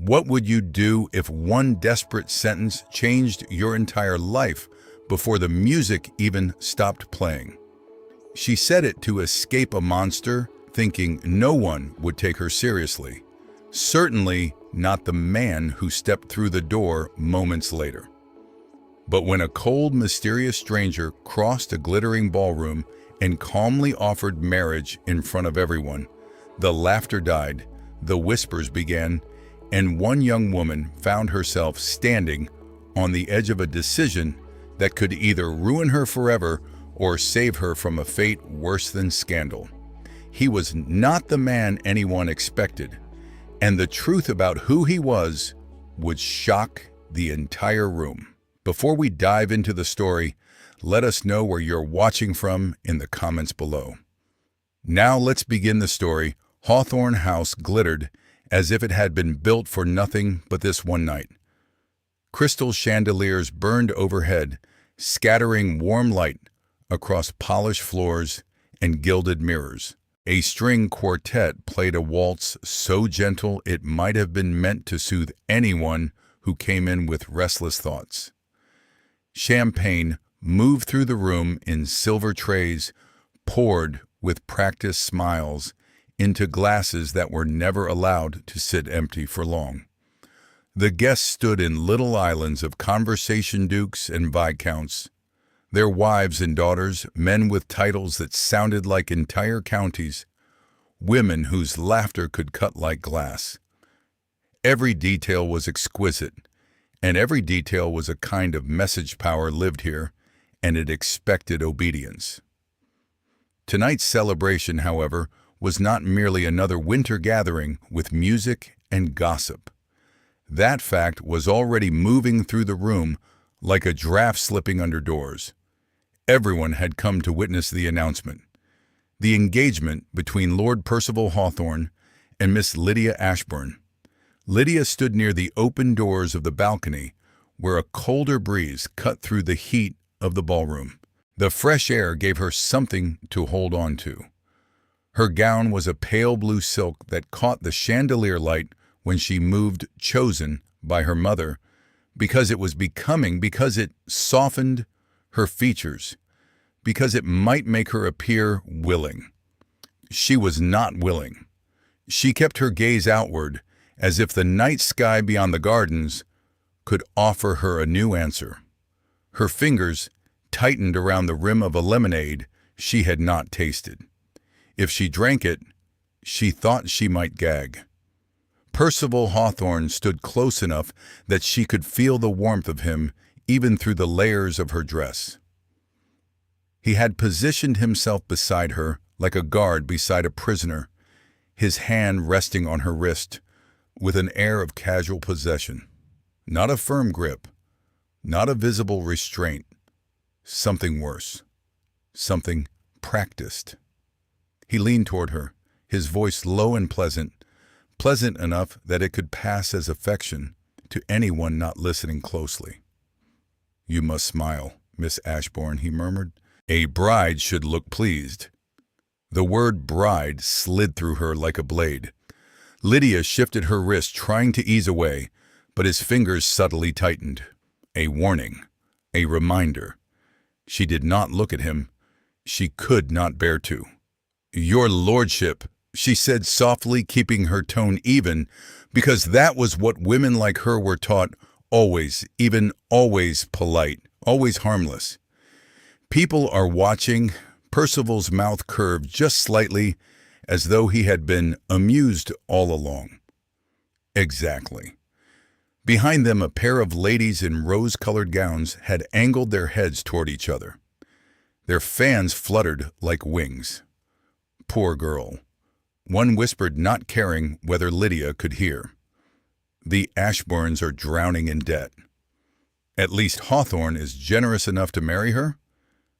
What would you do if one desperate sentence changed your entire life before the music even stopped playing? She said it to escape a monster, thinking no one would take her seriously. Certainly not the man who stepped through the door moments later. But when a cold, mysterious stranger crossed a glittering ballroom and calmly offered marriage in front of everyone, the laughter died, the whispers began, and one young woman found herself standing on the edge of a decision that could either ruin her forever or save her from a fate worse than scandal. He was not the man anyone expected, and the truth about who he was would shock the entire room. Before we dive into the story, let us know where you're watching from in the comments below. Now let's begin the story. Hawthorne House glittered as if it had been built for nothing but this one night. Crystal chandeliers burned overhead, scattering warm light across polished floors and gilded mirrors. A string quartet played a waltz so gentle it might have been meant to soothe anyone who came in with restless thoughts. Champagne moved through the room in silver trays, poured with practiced smiles into glasses that were never allowed to sit empty for long. The guests stood in little islands of conversation, dukes and viscounts, their wives and daughters, men with titles that sounded like entire counties, women whose laughter could cut like glass. Every detail was exquisite, and every detail was a kind of message power lived here, and it expected obedience. Tonight's celebration, however, was not merely another winter gathering with music and gossip. That fact was already moving through the room like a draft slipping under doors. Everyone had come to witness the announcement. The engagement between Lord Percival Hawthorne and Miss Lydia Ashburn. Lydia stood near the open doors of the balcony, where a colder breeze cut through the heat of the ballroom. The fresh air gave her something to hold on to. Her gown was a pale blue silk that caught the chandelier light when she moved, chosen by her mother, because it was becoming, because it softened her features, because it might make her appear willing. She was not willing. She kept her gaze outward, as if the night sky beyond the gardens could offer her a new answer. Her fingers tightened around the rim of a lemonade she had not tasted. If she drank it, she thought she might gag. Percival Hawthorne stood close enough that she could feel the warmth of him even through the layers of her dress. He had positioned himself beside her like a guard beside a prisoner, his hand resting on her wrist with an air of casual possession. Not a firm grip, not a visible restraint, something worse, something practiced. He leaned toward her, his voice low and pleasant enough that it could pass as affection to anyone not listening closely. "You must smile, Miss Ashbourne," he murmured. "A bride should look pleased." The word bride slid through her like a blade. Lydia shifted her wrist, trying to ease away, but his fingers subtly tightened. A warning, a reminder. She did not look at him. She could not bear to. "Your lordship," she said softly, keeping her tone even, because that was what women like her were taught, always, even always polite, always harmless. "People are watching." Percival's mouth curved just slightly, as though he had been amused all along. Exactly. Behind them, a pair of ladies in rose-colored gowns had angled their heads toward each other. Their fans fluttered like wings. Poor girl. One whispered, not caring whether Lydia could hear. "The Ashbournes are drowning in debt." "At least Hawthorne is generous enough to marry her?"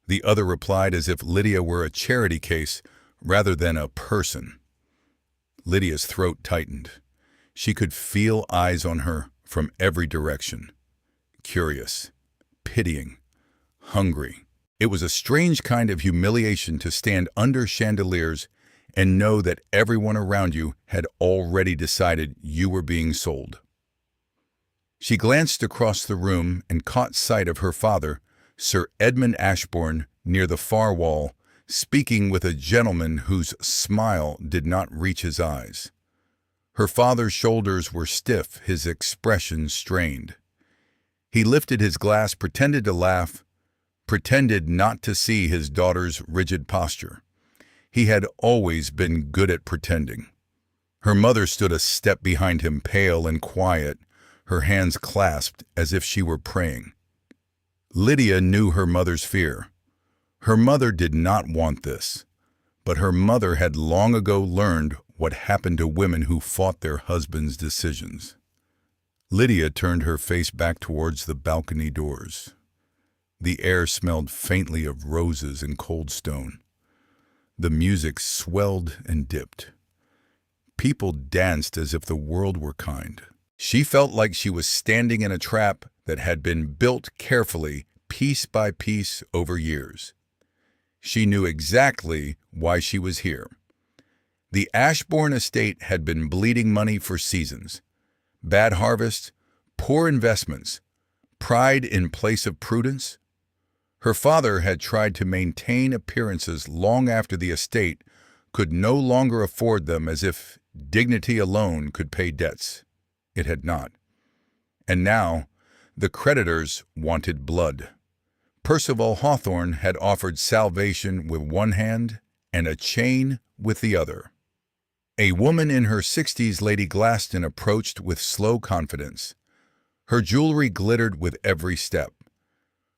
The other replied as if Lydia were a charity case rather than a person. Lydia's throat tightened. She could feel eyes on her from every direction. Curious, pitying, hungry. It was a strange kind of humiliation to stand under chandeliers and know that everyone around you had already decided you were being sold. She glanced across the room and caught sight of her father, Sir Edmund Ashbourne, near the far wall, speaking with a gentleman whose smile did not reach his eyes. Her father's shoulders were stiff, his expression strained. He lifted his glass, pretended to laugh, pretended not to see his daughter's rigid posture. He had always been good at pretending. Her mother stood a step behind him, pale and quiet, her hands clasped as if she were praying. Lydia knew her mother's fear. Her mother did not want this, but her mother had long ago learned what happened to women who fought their husbands' decisions. Lydia turned her face back towards the balcony doors. The air smelled faintly of roses and cold stone. The music swelled and dipped. People danced as if the world were kind. She felt like she was standing in a trap that had been built carefully, piece by piece, over years. She knew exactly why she was here. The Ashbourne estate had been bleeding money for seasons. Bad harvests, poor investments, pride in place of prudence. Her father had tried to maintain appearances long after the estate could no longer afford them, as if dignity alone could pay debts. It had not. And now, the creditors wanted blood. Percival Hawthorne had offered salvation with one hand and a chain with the other. A woman in her 60s, Lady Glaston, approached with slow confidence. Her jewelry glittered with every step.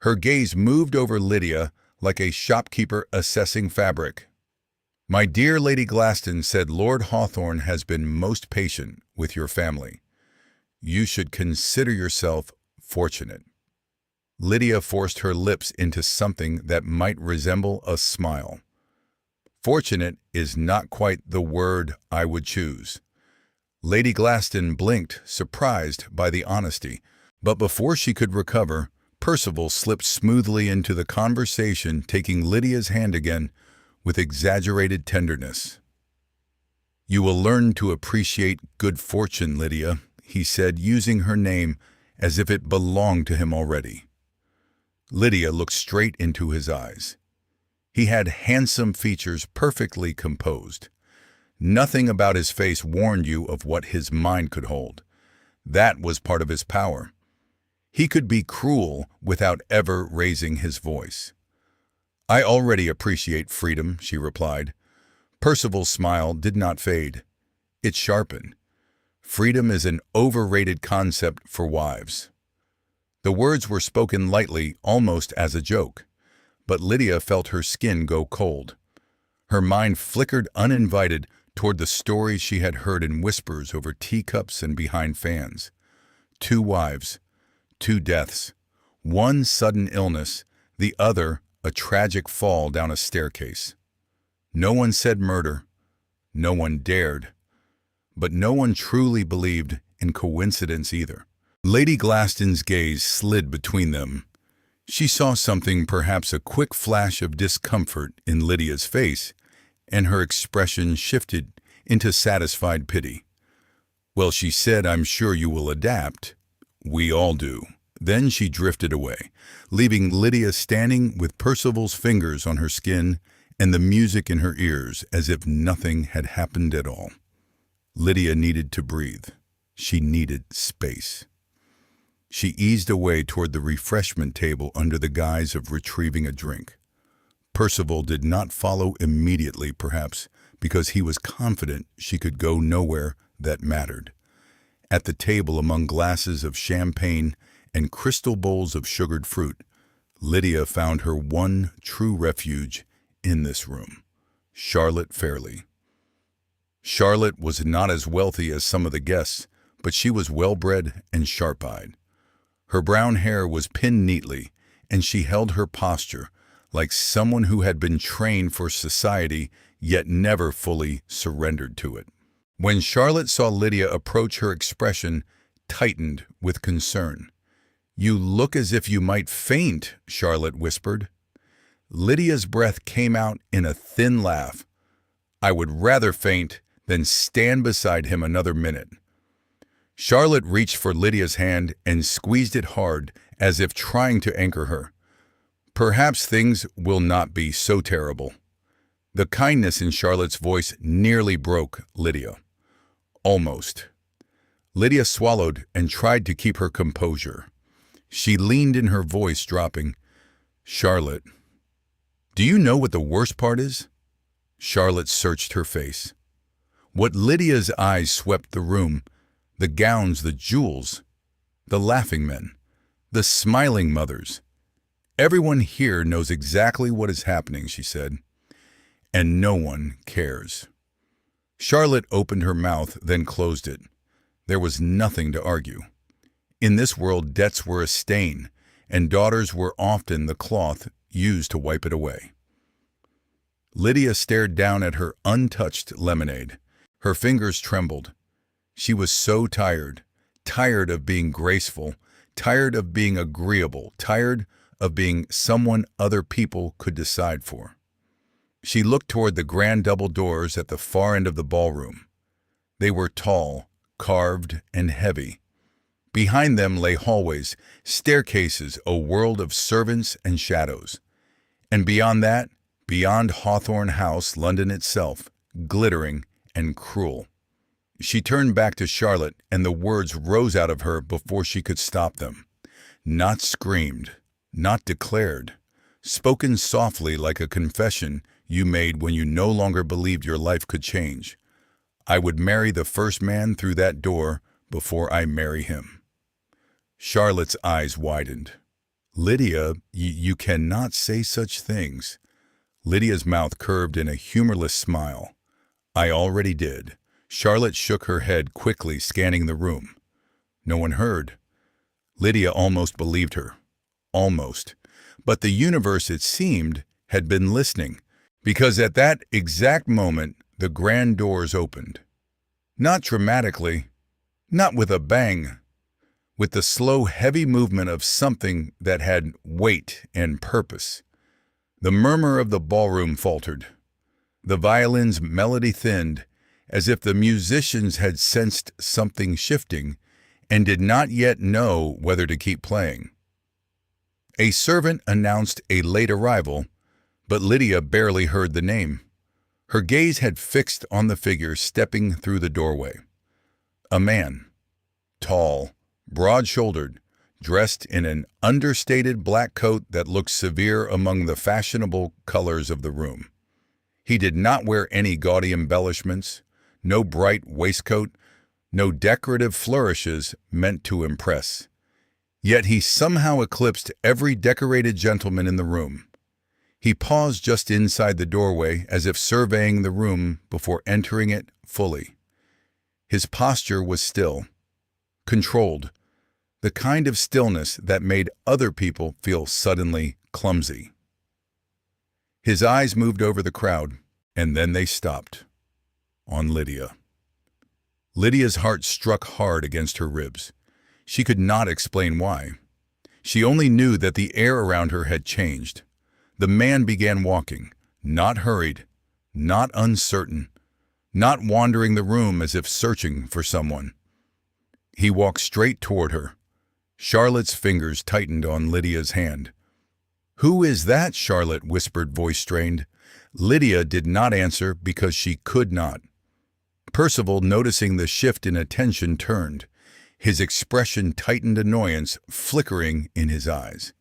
Her gaze moved over Lydia like a shopkeeper assessing fabric. "My dear Lady Glaston," said, "Lord Hawthorne has been most patient with your family. You should consider yourself fortunate." Lydia forced her lips into something that might resemble a smile. "Fortunate is not quite the word I would choose." Lady Glaston blinked, surprised by the honesty, but before she could recover, Percival slipped smoothly into the conversation, taking Lydia's hand again with exaggerated tenderness. "You will learn to appreciate good fortune, Lydia," he said, using her name as if it belonged to him already. Lydia looked straight into his eyes. He had handsome features, perfectly composed. Nothing about his face warned you of what his mind could hold. That was part of his power. He could be cruel without ever raising his voice. "I already appreciate freedom," she replied. Percival's smile did not fade. It sharpened. "Freedom is an overrated concept for wives." The words were spoken lightly, almost as a joke, but Lydia felt her skin go cold. Her mind flickered uninvited toward the stories she had heard in whispers over teacups and behind fans. 2 wives, 2 deaths, one sudden illness, the other a tragic fall down a staircase. No one said murder, no one dared, but no one truly believed in coincidence either. Lady Glaston's gaze slid between them. She saw something, perhaps a quick flash of discomfort in Lydia's face, and her expression shifted into satisfied pity. "Well," she said, "I'm sure you will adapt. We all do." Then she drifted away, leaving Lydia standing with Percival's fingers on her skin and the music in her ears as if nothing had happened at all. Lydia needed to breathe. She needed space. She eased away toward the refreshment table under the guise of retrieving a drink. Percival did not follow immediately, perhaps because he was confident she could go nowhere that mattered. At the table, among glasses of champagne and crystal bowls of sugared fruit, Lydia found her one true refuge in this room: Charlotte Fairley. Charlotte was not as wealthy as some of the guests, but she was well-bred and sharp-eyed. Her brown hair was pinned neatly, and she held her posture like someone who had been trained for society yet never fully surrendered to it. When Charlotte saw Lydia approach, her expression tightened with concern. "You look as if you might faint," Charlotte whispered. Lydia's breath came out in a thin laugh. "I would rather faint than stand beside him another minute." Charlotte reached for Lydia's hand and squeezed it hard, as if trying to anchor her. Perhaps things will not be so terrible. The kindness in Charlotte's voice nearly broke Lydia. Almost. Lydia swallowed and tried to keep her composure. She leaned in, her voice dropping. "Charlotte, do you know what the worst part is?" Charlotte searched her face. What Lydia's eyes swept the room, the gowns, the jewels, the laughing men, the smiling mothers. "Everyone here knows exactly what is happening," she said, "and no one cares." Charlotte opened her mouth, then closed it. There was nothing to argue. In this world, debts were a stain, and daughters were often the cloth used to wipe it away. Lydia stared down at her untouched lemonade. Her fingers trembled. She was so tired, tired of being graceful, tired of being agreeable, tired of being someone other people could decide for. She looked toward the grand double doors at the far end of the ballroom. They were tall, carved, and heavy. Behind them lay hallways, staircases, a world of servants and shadows. And beyond that, beyond Hawthorne House, London itself, glittering and cruel. She turned back to Charlotte, and the words rose out of her before she could stop them. Not screamed, not declared, spoken softly like a confession you made when you no longer believed your life could change. "I would marry the first man through that door before I marry him." Charlotte's eyes widened. "Lydia, you cannot say such things." Lydia's mouth curved in a humorless smile. "I already did." Charlotte shook her head quickly, scanning the room. No one heard. Lydia almost believed her. Almost. But the universe, it seemed, had been listening, because at that exact moment, the grand doors opened. Not dramatically, not with a bang, with the slow, heavy movement of something that had weight and purpose. The murmur of the ballroom faltered. The violin's melody thinned, as if the musicians had sensed something shifting and did not yet know whether to keep playing. A servant announced a late arrival, but Lydia barely heard the name. Her gaze had fixed on the figure stepping through the doorway. A man, tall, broad-shouldered, dressed in an understated black coat that looked severe among the fashionable colors of the room. He did not wear any gaudy embellishments, no bright waistcoat, no decorative flourishes meant to impress. Yet he somehow eclipsed every decorated gentleman in the room. He paused just inside the doorway, as if surveying the room before entering it fully. His posture was still, controlled, the kind of stillness that made other people feel suddenly clumsy. His eyes moved over the crowd, and then they stopped. On Lydia. Lydia's heart struck hard against her ribs. She could not explain why. She only knew that the air around her had changed. The man began walking, not hurried, not uncertain, not wandering the room as if searching for someone. He walked straight toward her. Charlotte's fingers tightened on Lydia's hand. "Who is that?" Charlotte whispered, voice strained. Lydia did not answer because she could not. Percival, noticing the shift in attention, turned. His expression tightened, annoyance flickering in his eyes.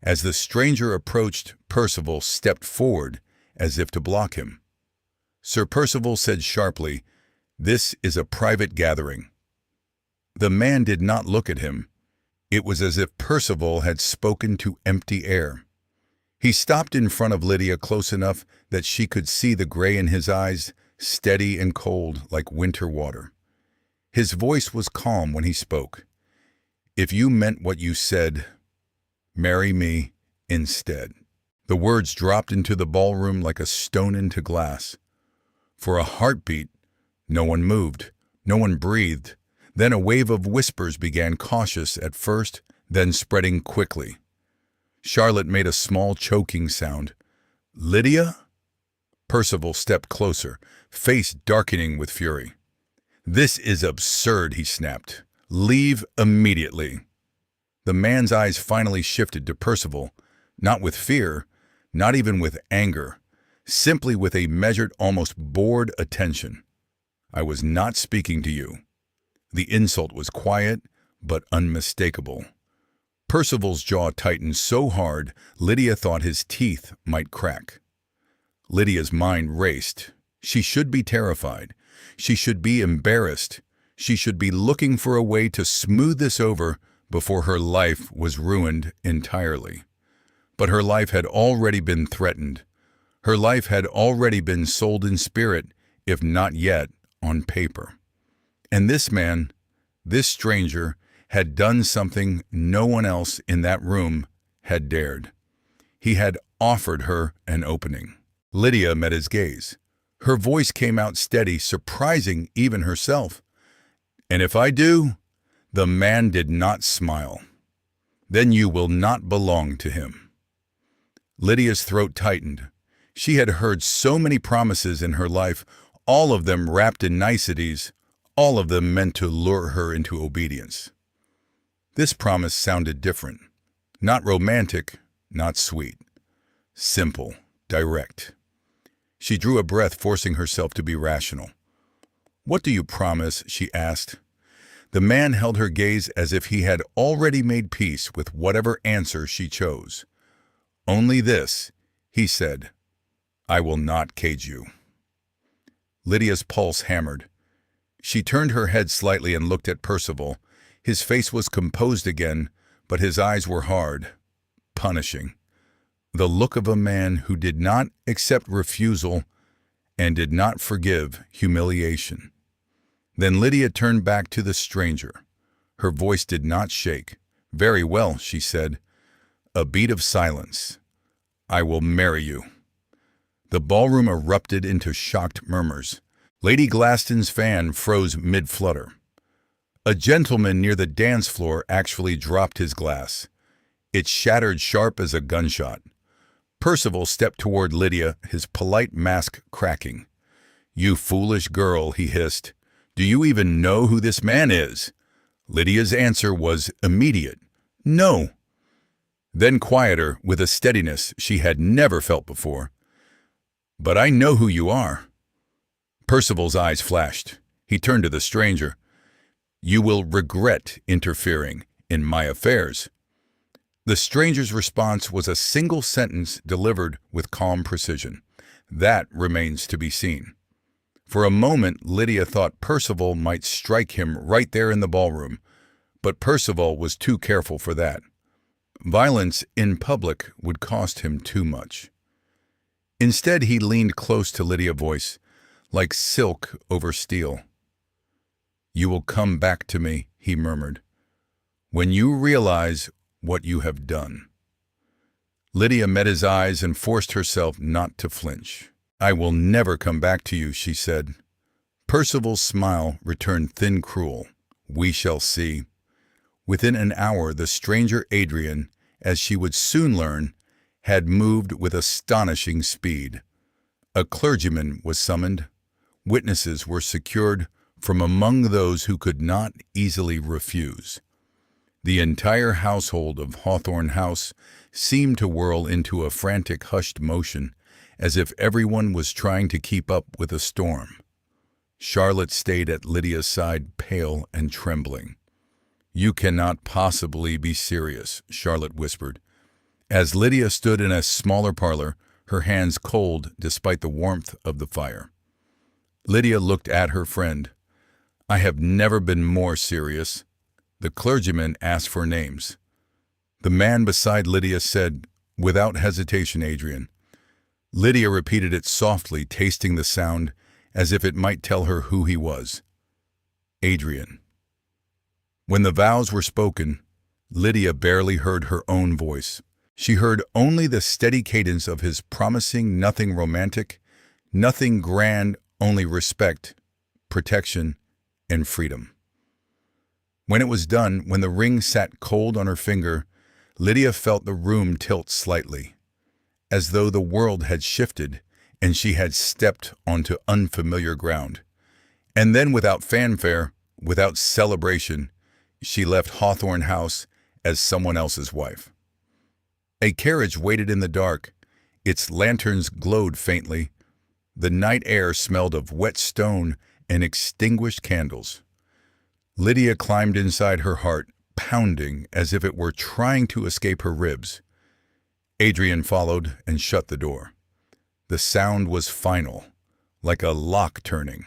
As the stranger approached, Percival stepped forward as if to block him. Sir Percival said sharply, "This is a private gathering." The man did not look at him. It was as if Percival had spoken to empty air. He stopped in front of Lydia, close enough that she could see the gray in his eyes, steady and cold like winter water. His voice was calm when he spoke. "If you meant what you said, marry me instead." The words dropped into the ballroom like a stone into glass. For a heartbeat, no one moved, no one breathed. Then a wave of whispers began, cautious at first, then spreading quickly. Charlotte made a small choking sound. "Lydia?" Percival stepped closer, face darkening with fury. "This is absurd," he snapped. "Leave immediately." The man's eyes finally shifted to Percival, not with fear, not even with anger, simply with a measured, almost bored attention. "I was not speaking to you." The insult was quiet, but unmistakable. Percival's jaw tightened so hard, Lydia thought his teeth might crack. Lydia's mind raced. She should be terrified. She should be embarrassed. She should be looking for a way to smooth this over before her life was ruined entirely. But her life had already been threatened. Her life had already been sold in spirit, if not yet on paper. And this man, this stranger, had done something no one else in that room had dared. He had offered her an opening. Lydia met his gaze. Her voice came out steady, surprising even herself. "And if I do?" The man did not smile. "Then you will not belong to him." Lydia's throat tightened. She had heard so many promises in her life, all of them wrapped in niceties, all of them meant to lure her into obedience. This promise sounded different. Not romantic, not sweet. Simple, direct. She drew a breath, forcing herself to be rational. "What do you promise?" she asked. The man held her gaze as if he had already made peace with whatever answer she chose. "Only this," he said. "I will not cage you." Lydia's pulse hammered. She turned her head slightly and looked at Percival. His face was composed again, but his eyes were hard, punishing. The look of a man who did not accept refusal and did not forgive humiliation. Then Lydia turned back to the stranger. Her voice did not shake. "Very well," she said. A beat of silence. "I will marry you." The ballroom erupted into shocked murmurs. Lady Glaston's fan froze mid-flutter. A gentleman near the dance floor actually dropped his glass. It shattered sharp as a gunshot. Percival stepped toward Lydia, his polite mask cracking. "You foolish girl," he hissed. "Do you even know who this man is?" Lydia's answer was immediate. "No." Then quieter, with a steadiness she had never felt before. "But I know who you are." Percival's eyes flashed. He turned to the stranger. "You will regret interfering in my affairs." The stranger's response was a single sentence delivered with calm precision. That remains to be seen. For a moment, Lydia thought Percival might strike him right there in the ballroom, but Percival was too careful for that. Violence in public would cost him too much. Instead, he leaned close to Lydia's voice, like silk over steel. "You will come back to me," he murmured, "when you realize what you have done." Lydia met his eyes and forced herself not to flinch. "I will never come back to you," she said. Percival's smile returned thin, cruel. "We shall see." Within an hour, the stranger Adrian, as she would soon learn, had moved with astonishing speed. A clergyman was summoned. Witnesses were secured from among those who could not easily refuse. The entire household of Hawthorne House seemed to whirl into a frantic, hushed motion, as if everyone was trying to keep up with a storm. Charlotte stayed at Lydia's side, pale and trembling. "You cannot possibly be serious," Charlotte whispered. As Lydia stood in a smaller parlor, her hands cold despite the warmth of the fire. Lydia looked at her friend. "I have never been more serious." The clergyman asked for names. The man beside Lydia said, "Without hesitation, Adrian." Lydia repeated it softly, tasting the sound as if it might tell her who he was. Adrian. When the vows were spoken, Lydia barely heard her own voice. She heard only the steady cadence of his promising nothing romantic, nothing grand, only respect, protection, and freedom. When it was done, when the ring sat cold on her finger, Lydia felt the room tilt slightly, as though the world had shifted and she had stepped onto unfamiliar ground. And then without fanfare, without celebration, she left Hawthorne House as someone else's wife. A carriage waited in the dark. Its lanterns glowed faintly. The night air smelled of wet stone and extinguished candles. Lydia climbed inside, her heart pounding as if it were trying to escape her ribs. Adrian followed and shut the door. The sound was final, like a lock turning.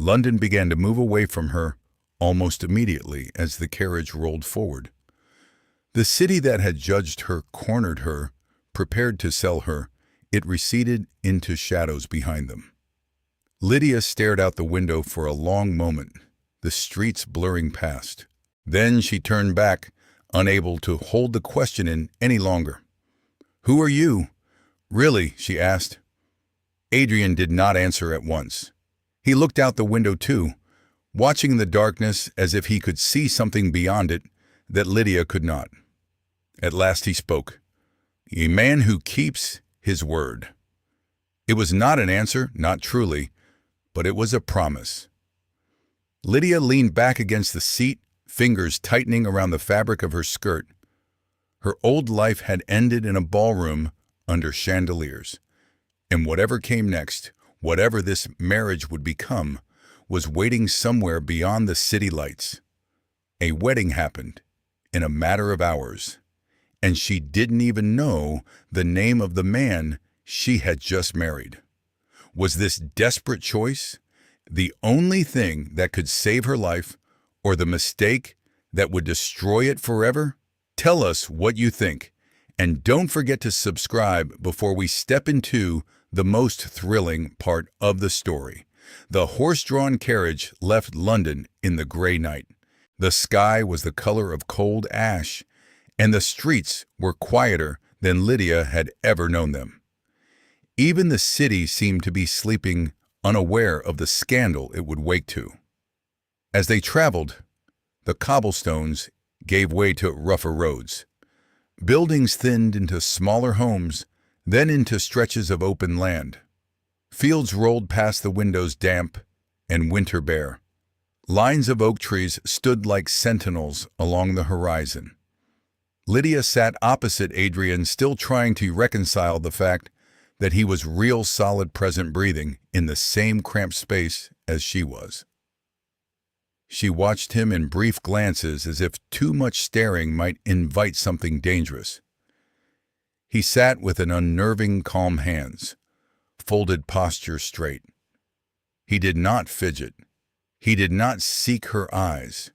London began to move away from her almost immediately as the carriage rolled forward. The city that had judged her, cornered her, prepared to sell her, it receded into shadows behind them. Lydia stared out the window for a long moment, the streets blurring past. Then she turned back, unable to hold the question in any longer. "Who are you?" "Really?" she asked. Adrian did not answer at once. He looked out the window too, watching the darkness as if he could see something beyond it that Lydia could not. At last he spoke. "A man who keeps his word." It was not an answer, not truly, but it was a promise. Lydia leaned back against the seat, fingers tightening around the fabric of her skirt. Her old life had ended in a ballroom under chandeliers, and whatever came next, whatever this marriage would become, was waiting somewhere beyond the city lights. A wedding happened in a matter of hours, and she didn't even know the name of the man she had just married. Was this desperate choice the only thing that could save her life, or the mistake that would destroy it forever? Tell us what you think, and don't forget to subscribe before we step into the most thrilling part of the story. The horse-drawn carriage left London in the gray night. The sky was the color of cold ash, and the streets were quieter than Lydia had ever known them. Even the city seemed to be sleeping, unaware of the scandal it would wake to. As they traveled, the cobblestones gave way to rougher roads. Buildings thinned into smaller homes, then into stretches of open land. Fields rolled past the windows, damp and winter bare. Lines of oak trees stood like sentinels along the horizon. Lydia sat opposite Adrian, still trying to reconcile the fact that he was real, solid, present, breathing in the same cramped space as she was. She watched him in brief glances, as if too much staring might invite something dangerous. He sat with an unnerving calm hands, folded posture straight. He did not fidget. He did not seek her eyes.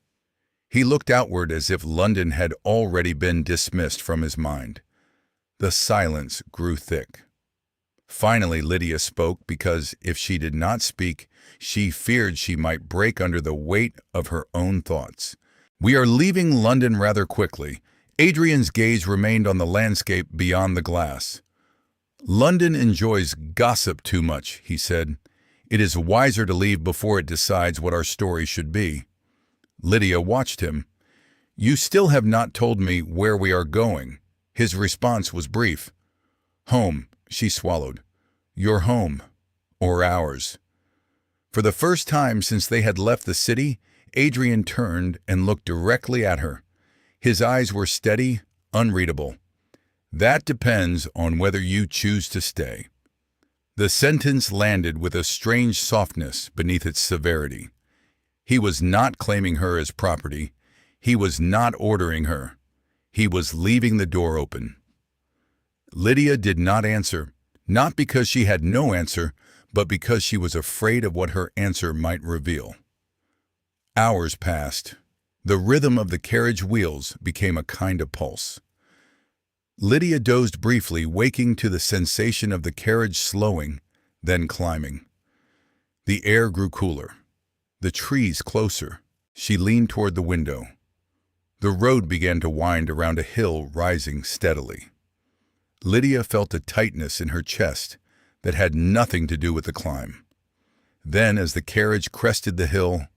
He looked outward as if London had already been dismissed from his mind. The silence grew thick. Finally, Lydia spoke, because if she did not speak, she feared she might break under the weight of her own thoughts. "We are leaving London rather quickly." Adrian's gaze remained on the landscape beyond the glass. "London enjoys gossip too much," he said. "It is wiser to leave before it decides what our story should be." Lydia watched him. "You still have not told me where we are going." His response was brief. "Home," she swallowed. "Your home, or ours." For the first time since they had left the city, Adrian turned and looked directly at her. His eyes were steady, unreadable. "That depends on whether you choose to stay." The sentence landed with a strange softness beneath its severity. He was not claiming her as property. He was not ordering her. He was leaving the door open. Lydia did not answer, not because she had no answer, but because she was afraid of what her answer might reveal. Hours passed. The rhythm of the carriage wheels became a kind of pulse. Lydia dozed briefly, waking to the sensation of the carriage slowing, then climbing. The air grew cooler. The trees closer. She leaned toward the window. The road began to wind around a hill, rising steadily. Lydia felt a tightness in her chest that had nothing to do with the climb. Then, as the carriage crested the hill,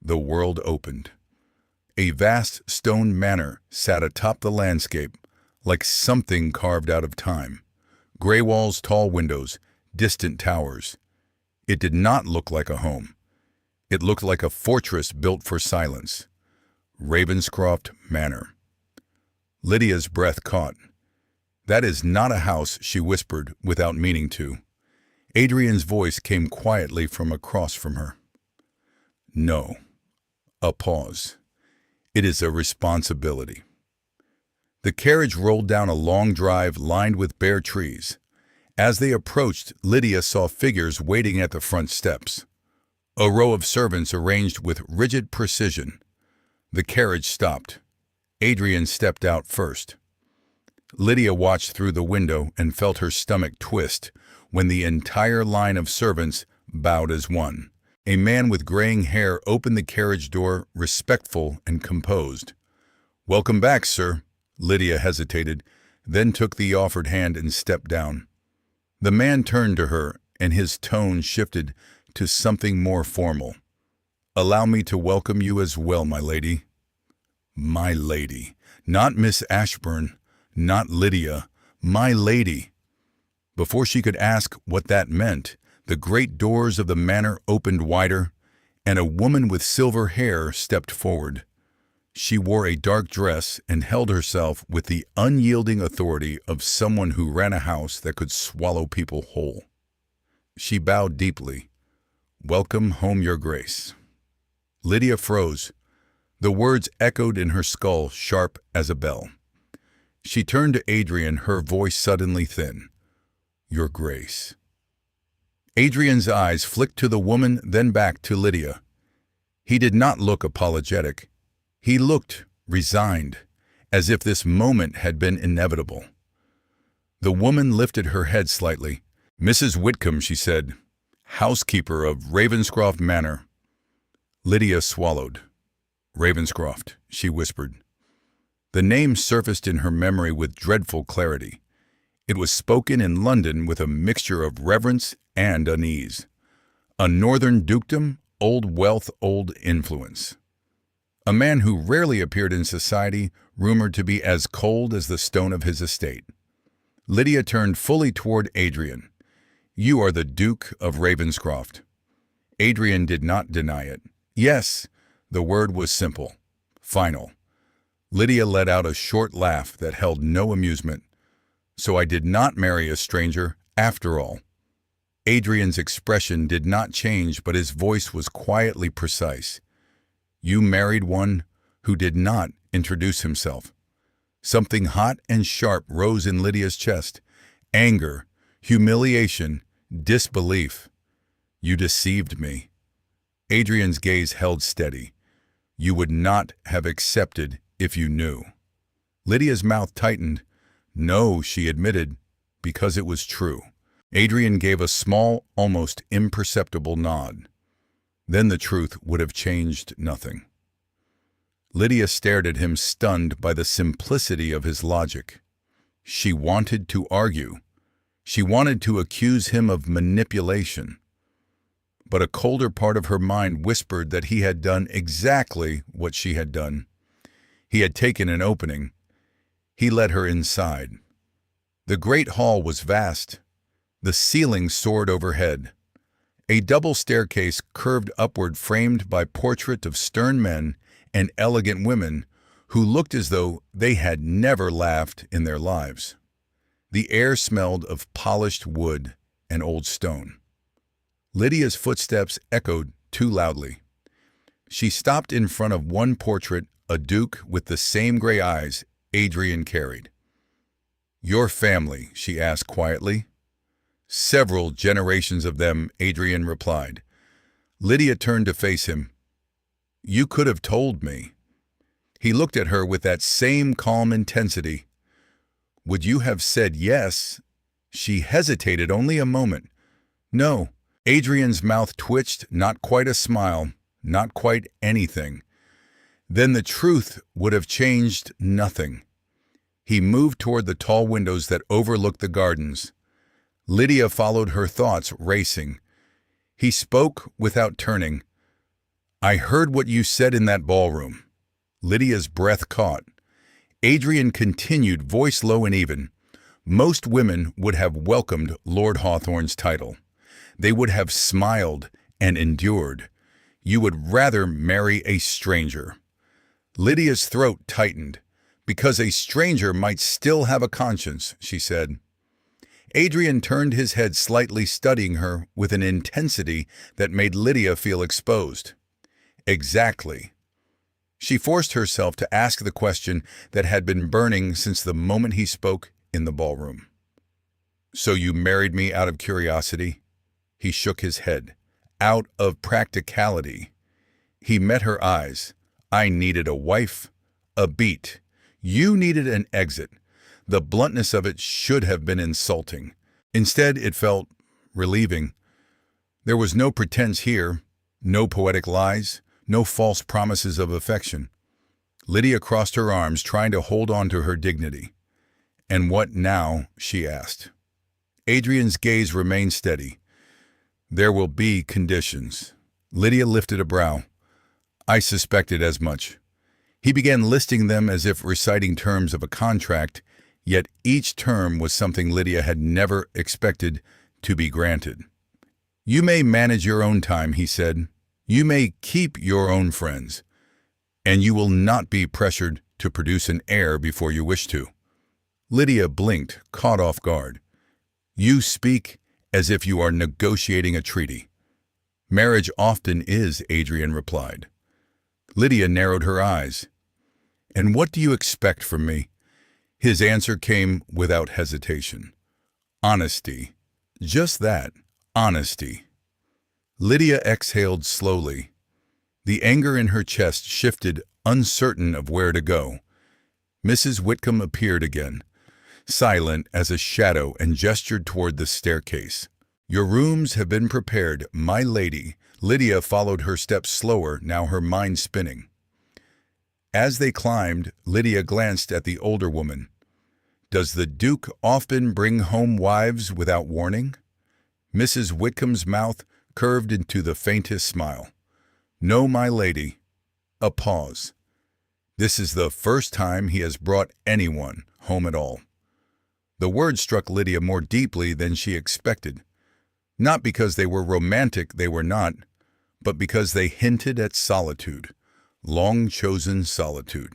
the world opened. A vast stone manor sat atop the landscape, like something carved out of time. Gray walls, tall windows, distant towers. It did not look like a home. It looked like a fortress built for silence. Ravenscroft Manor. Lydia's breath caught. "That is not a house," she whispered without meaning to. Adrian's voice came quietly from across from her. "No." A pause. "It is a responsibility." The carriage rolled down a long drive lined with bare trees. As they approached, Lydia saw figures waiting at the front steps. A row of servants arranged with rigid precision. The carriage stopped. Adrian stepped out first. Lydia watched through the window and felt her stomach twist when the entire line of servants bowed as one. A man with graying hair opened the carriage door, respectful and composed. "Welcome back, sir." Lydia hesitated, then took the offered hand and stepped down. The man turned to her, and his tone shifted to something more formal. "Allow me to welcome you as well, my lady." My lady. Not Miss Ashburn, not Lydia. My lady. Before she could ask what that meant, the great doors of the manor opened wider, and a woman with silver hair stepped forward. She wore a dark dress and held herself with the unyielding authority of someone who ran a house that could swallow people whole. She bowed deeply. "Welcome home, Your Grace." Lydia froze. The words echoed in her skull, sharp as a bell. She turned to Adrian, her voice suddenly thin. "Your Grace." Adrian's eyes flicked to the woman, then back to Lydia. He did not look apologetic. He looked resigned, as if this moment had been inevitable. The woman lifted her head slightly. "Mrs. Whitcomb," she said, "housekeeper of Ravenscroft Manor." Lydia swallowed. "Ravenscroft," she whispered. The name surfaced in her memory with dreadful clarity. It was spoken in London with a mixture of reverence and unease. A northern dukedom, old wealth, old influence. A man who rarely appeared in society, rumored to be as cold as the stone of his estate. Lydia turned fully toward Adrian. "You are the Duke of Ravenscroft." Adrian did not deny it. "Yes." The word was simple, final. Lydia let out a short laugh that held no amusement. "So I did not marry a stranger, after all." Adrian's expression did not change, but his voice was quietly precise. "You married one who did not introduce himself." Something hot and sharp rose in Lydia's chest. Anger, humiliation, disbelief. "You deceived me." Adrian's gaze held steady. "You would not have accepted if you knew." Lydia's mouth tightened. "No," she admitted, "because it was true." Adrian gave a small, almost imperceptible nod. Then the truth would have changed nothing. Lydia stared at him, stunned by the simplicity of his logic. She wanted to argue. She wanted to accuse him of manipulation. But a colder part of her mind whispered that he had done exactly what she had done. He had taken an opening. He led her inside. The great hall was vast. The ceiling soared overhead. A double staircase curved upward, framed by portraits of stern men and elegant women who looked as though they had never laughed in their lives. The air smelled of polished wood and old stone. Lydia's footsteps echoed too loudly. She stopped in front of one portrait, a duke with the same gray eyes Adrian carried. "Your family?" she asked quietly. "Several generations of them," Adrian replied. Lydia turned to face him. "You could have told me." He looked at her with that same calm intensity. "Would you have said yes?" She hesitated only a moment. "No." Adrian's mouth twitched, not quite a smile, not quite anything. Then the truth would have changed nothing. He moved toward the tall windows that overlooked the gardens. Lydia followed, her thoughts racing. He spoke without turning. "I heard what you said in that ballroom." Lydia's breath caught. Adrian continued, voice low and even. "Most women would have welcomed Lord Hawthorne's title. They would have smiled and endured. You would rather marry a stranger. Lydia's throat tightened. Because a stranger might still have a conscience, she said. Adrian turned his head slightly, studying her with an intensity that made Lydia feel exposed. Exactly. She forced herself to ask the question that had been burning since the moment he spoke in the ballroom. So you married me out of curiosity? He shook his head. Out of practicality. He met her eyes. I needed a wife, a beat. You needed an exit. The bluntness of it should have been insulting. Instead, it felt relieving. There was no pretense here, no poetic lies, no false promises of affection. Lydia crossed her arms, trying to hold on to her dignity. And what now? She asked. Adrian's gaze remained steady. There will be conditions. Lydia lifted a brow. I suspected as much. He began listing them as if reciting terms of a contract, yet each term was something Lydia had never expected to be granted. You may manage your own time, he said. You may keep your own friends. And you will not be pressured to produce an heir before you wish to. Lydia blinked, caught off guard. You speak as if you are negotiating a treaty. Marriage often is, Adrian replied. Lydia narrowed her eyes. And what do you expect from me? His answer came without hesitation. Honesty. Just that, honesty. Lydia exhaled slowly. The anger in her chest shifted, uncertain of where to go. Mrs. Whitcomb appeared again, silent as a shadow, and gestured toward the staircase. Your rooms have been prepared, my lady. Lydia followed her steps slower, now her mind spinning. As they climbed, Lydia glanced at the older woman. Does the Duke often bring home wives without warning? Mrs. Whitcomb's mouth curved into the faintest smile. No, my lady. A pause. This is the first time he has brought anyone home at all. The word struck Lydia more deeply than she expected. Not because they were romantic, they were not, but because they hinted at solitude, long-chosen solitude.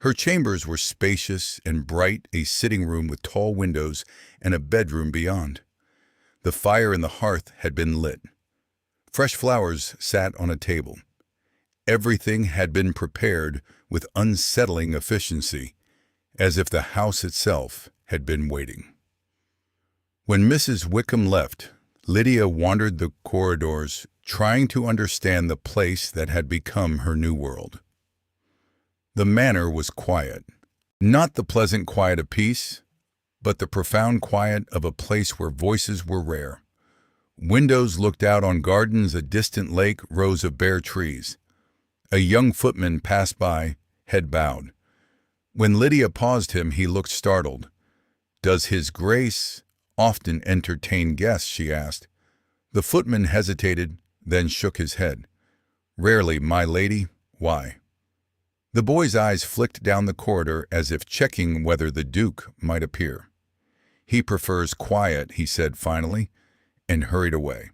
Her chambers were spacious and bright, a sitting room with tall windows and a bedroom beyond. The fire in the hearth had been lit. Fresh flowers sat on a table. Everything had been prepared with unsettling efficiency, as if the house itself had been waiting. When Mrs. Whitcomb left, Lydia wandered the corridors, trying to understand the place that had become her new world. The manor was quiet, not the pleasant quiet of peace, but the profound quiet of a place where voices were rare. Windows looked out on gardens, a distant lake, rows of bare trees. A young footman passed by, head bowed. When Lydia paused him, he looked startled. Does His Grace often entertain guests? She asked. The footman hesitated, then shook his head. Rarely, my lady. Why? The boy's eyes flicked down the corridor as if checking whether the Duke might appear. He prefers quiet, he said finally, and hurried away.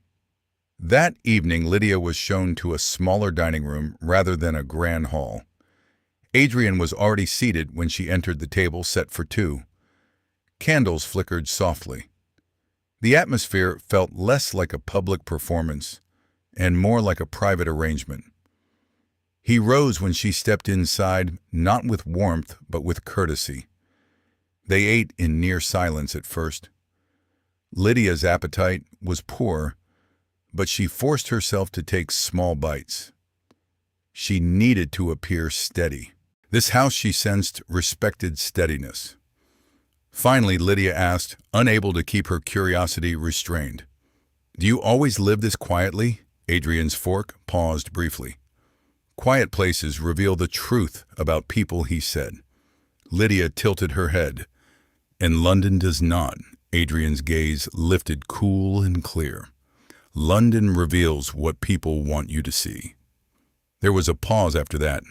That evening, Lydia was shown to a smaller dining room rather than a grand hall. Adrian was already seated when she entered the table set for two. Candles flickered softly. The atmosphere felt less like a public performance and more like a private arrangement. He rose when she stepped inside, not with warmth but with courtesy. They ate in near silence at first. Lydia's appetite was poor, but she forced herself to take small bites. She needed to appear steady. This house, she sensed, respected steadiness. Finally, Lydia asked, unable to keep her curiosity restrained. Do you always live this quietly? Adrian's fork paused briefly. Quiet places reveal the truth about people, he said. Lydia tilted her head. And London does not. Adrian's gaze lifted cool and clear. London reveals what people want you to see. There was a pause after that,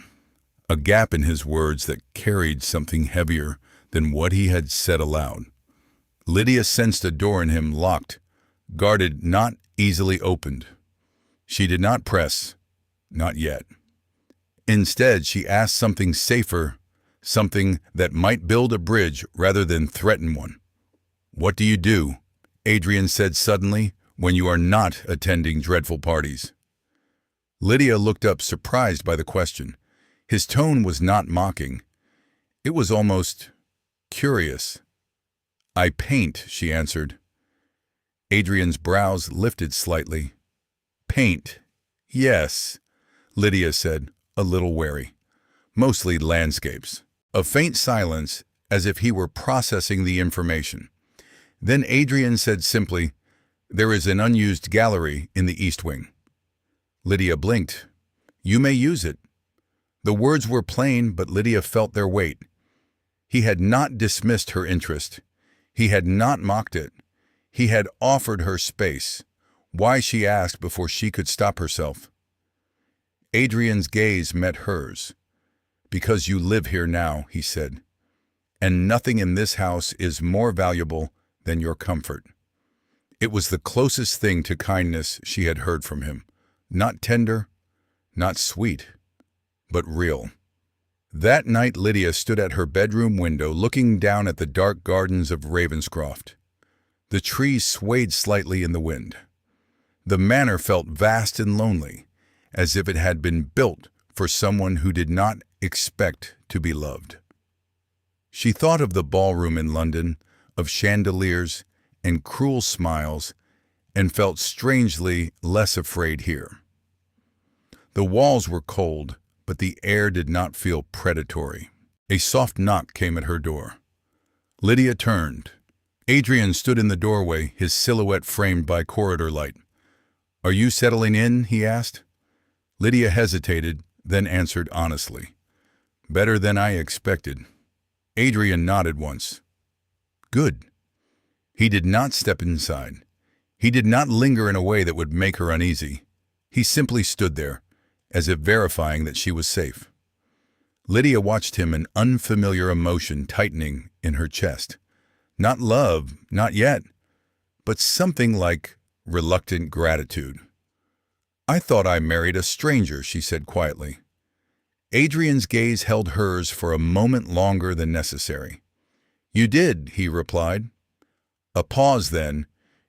a gap in his words that carried something heavier than what he had said aloud. Lydia sensed a door in him, locked, guarded, not easily opened. She did not press, Not yet. Instead, she asked something safer, something that might build a bridge rather than threaten one. "What do you do," Adrian said suddenly, "when you are not attending dreadful parties?" Lydia looked up, surprised by the question. His tone was not mocking. It was almost curious. "I paint," she answered. Adrian's brows lifted slightly. "Paint? Yes," Lydia said, a little wary. "Mostly landscapes." A faint silence, as if he were processing the information. Then Adrian said simply, "There is an unused gallery in the East Wing." Lydia blinked. "You may use it." The words were plain, but Lydia felt their weight. He had not dismissed her interest. He had not mocked it. He had offered her space. Why, she asked before she could stop herself. Adrian's gaze met hers. "Because you live here now," he said. "And nothing in this house is more valuable than your comfort." It was the closest thing to kindness she had heard from him. Not tender, not sweet, but real. That night Lydia stood at her bedroom window looking down at the dark gardens of Ravenscroft. The trees swayed slightly in the wind. The manor felt vast and lonely, as if it had been built for someone who did not expect to be loved. She thought of the ballroom in London, of chandeliers and cruel smiles, and felt strangely less afraid here. The walls were cold, but the air did not feel predatory. A soft knock came at her door. Lydia turned. Adrian stood in the doorway, his silhouette framed by corridor light. "Are you settling in?" he asked. Lydia hesitated, then answered honestly. "Better than I expected." Adrian nodded once. "Good." He did not step inside. He did not linger in a way that would make her uneasy. He simply stood there, as if verifying that she was safe. Lydia watched him, an unfamiliar emotion tightening in her chest. Not love, not yet, but something like reluctant gratitude. "I thought I married a stranger," she said quietly. Adrian's gaze held hers for a moment longer than necessary. "You did," he replied. A pause then.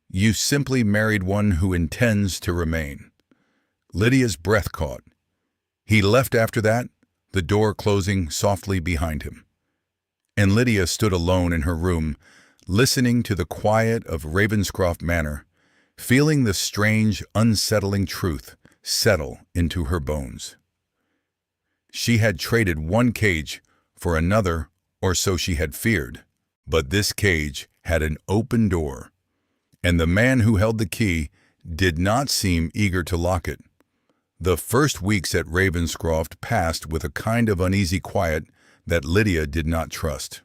"You simply married one who intends to remain." Lydia's breath caught. He left after that, the door closing softly behind him. And Lydia stood alone in her room, listening to the quiet of Ravenscroft Manor, feeling the strange, unsettling truth settle into her bones. She had traded one cage for another, or so she had feared. But this cage had an open door, and the man who held the key did not seem eager to lock it. The first weeks at Ravenscroft passed with a kind of uneasy quiet that Lydia did not trust.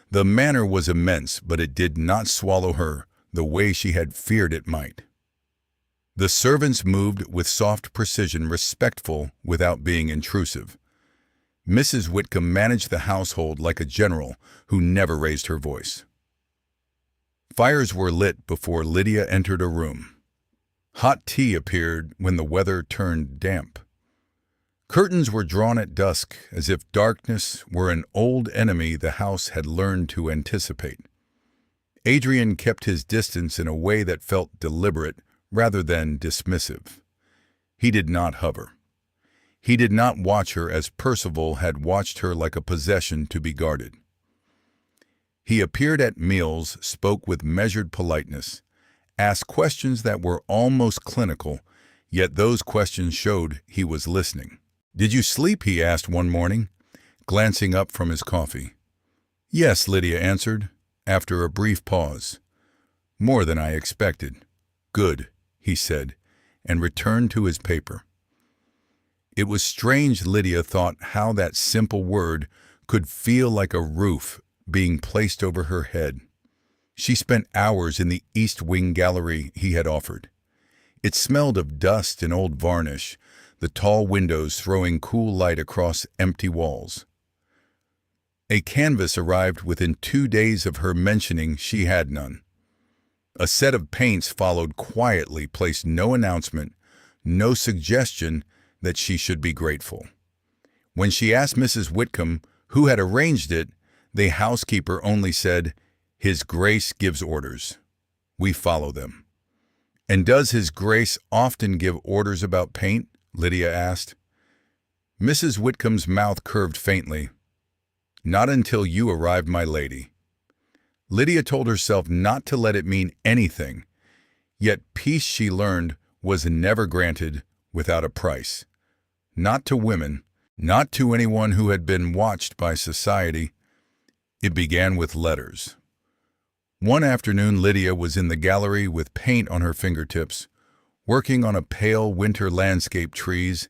The manor was immense, but it did not swallow her the way she had feared it might. The servants moved with soft precision, respectful without being intrusive. Mrs. Whitcomb managed the household like a general who never raised her voice. Fires were lit before Lydia entered a room. Hot tea appeared when the weather turned damp. Curtains were drawn at dusk, as if darkness were an old enemy the house had learned to anticipate. Adrian kept his distance in a way that felt deliberate rather than dismissive. He did not hover. He did not watch her as Percival had watched her, like a possession to be guarded. He appeared at meals, spoke with measured politeness, asked questions that were almost clinical, yet those questions showed he was listening. "Did you sleep?" he asked one morning, glancing up from his coffee. "Yes," Lydia answered, after a brief pause. "More than I expected." "Good," he said, and returned to his paper. It was strange, Lydia thought, how that simple word could feel like a roof being placed over her head. She spent hours in the East Wing gallery he had offered. It smelled of dust and old varnish, the tall windows throwing cool light across empty walls. A canvas arrived within 2 days of her mentioning she had none. A set of paints followed quietly, placed no announcement, no suggestion that she should be grateful. When she asked Mrs. Whitcomb who had arranged it, the housekeeper only said, "His Grace gives orders. We follow them." "And does His Grace often give orders about paint?" Lydia asked. Mrs. Whitcomb's mouth curved faintly. "Not until you arrived, my lady." Lydia told herself not to let it mean anything, yet peace, she learned, was never granted without a price. Not to women, not to anyone who had been watched by society. It began with letters. One afternoon, Lydia was in the gallery with paint on her fingertips, working on a pale winter landscape, trees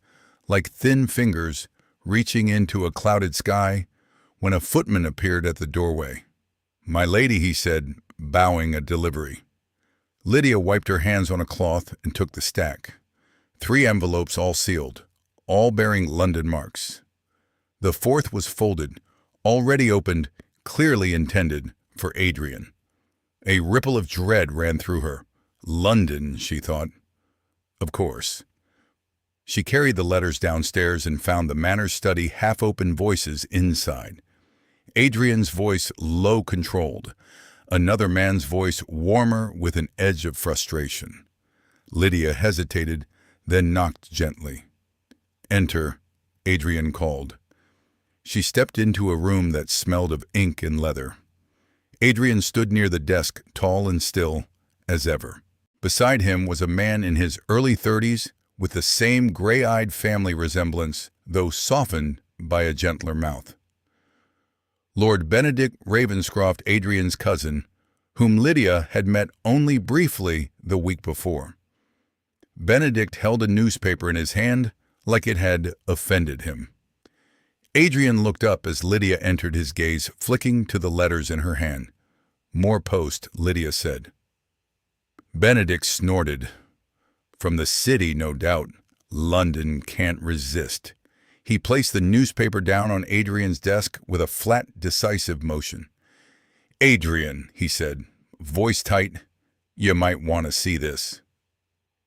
like thin fingers reaching into a clouded sky, when a footman appeared at the doorway. "My lady," he said, bowing a delivery. Lydia wiped her hands on a cloth and took the stack. 3 envelopes, all sealed, all bearing London marks. The 4th was folded, already opened, clearly intended for Adrian. A ripple of dread ran through her. London, she thought. Of course. She carried the letters downstairs and found the manor study half-open voices inside. Adrian's voice low-controlled, another man's voice warmer with an edge of frustration. Lydia hesitated, then knocked gently. "Enter," Adrian called. She stepped into a room that smelled of ink and leather. Adrian stood near the desk, tall and still as ever. Beside him was a man in his early 30s with the same gray-eyed family resemblance, though softened by a gentler mouth. Lord Benedict Ravenscroft, Adrian's cousin, whom Lydia had met only briefly the week before. Benedict held a newspaper in his hand like it had offended him. Adrian looked up as Lydia entered, his gaze flicking to the letters in her hand. "More post," Lydia said. Benedict snorted. "From the city, no doubt. London can't resist." He placed the newspaper down on Adrian's desk with a flat, decisive motion. "Adrian," he said, voice tight, "you might want to see this."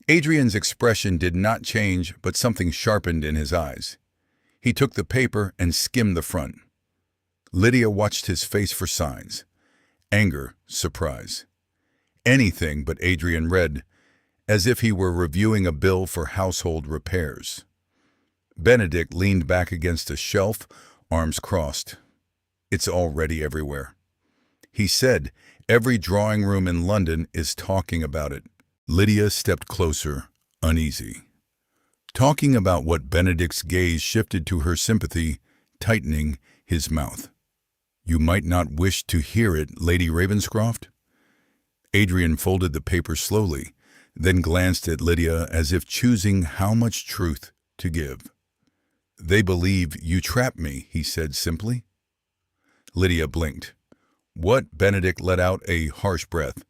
Adrian's expression did not change, but something sharpened in his eyes. He took the paper and skimmed the front. Lydia watched his face for signs. Anger, surprise. Anything but Adrian read, as if he were reviewing a bill for household repairs. Benedict leaned back against a shelf, arms crossed. "It's already everywhere." He said, "Every drawing room in London is talking about it." Lydia stepped closer, uneasy. Talking about what? Benedict's gaze shifted to her sympathy, tightening his mouth. "You might not wish to hear it, Lady Ravenscroft?" Adrian folded the paper slowly, then glanced at Lydia as if choosing how much truth to give. "They believe you trapped me," he said simply. Lydia blinked. "What?" Benedict let out a harsh breath.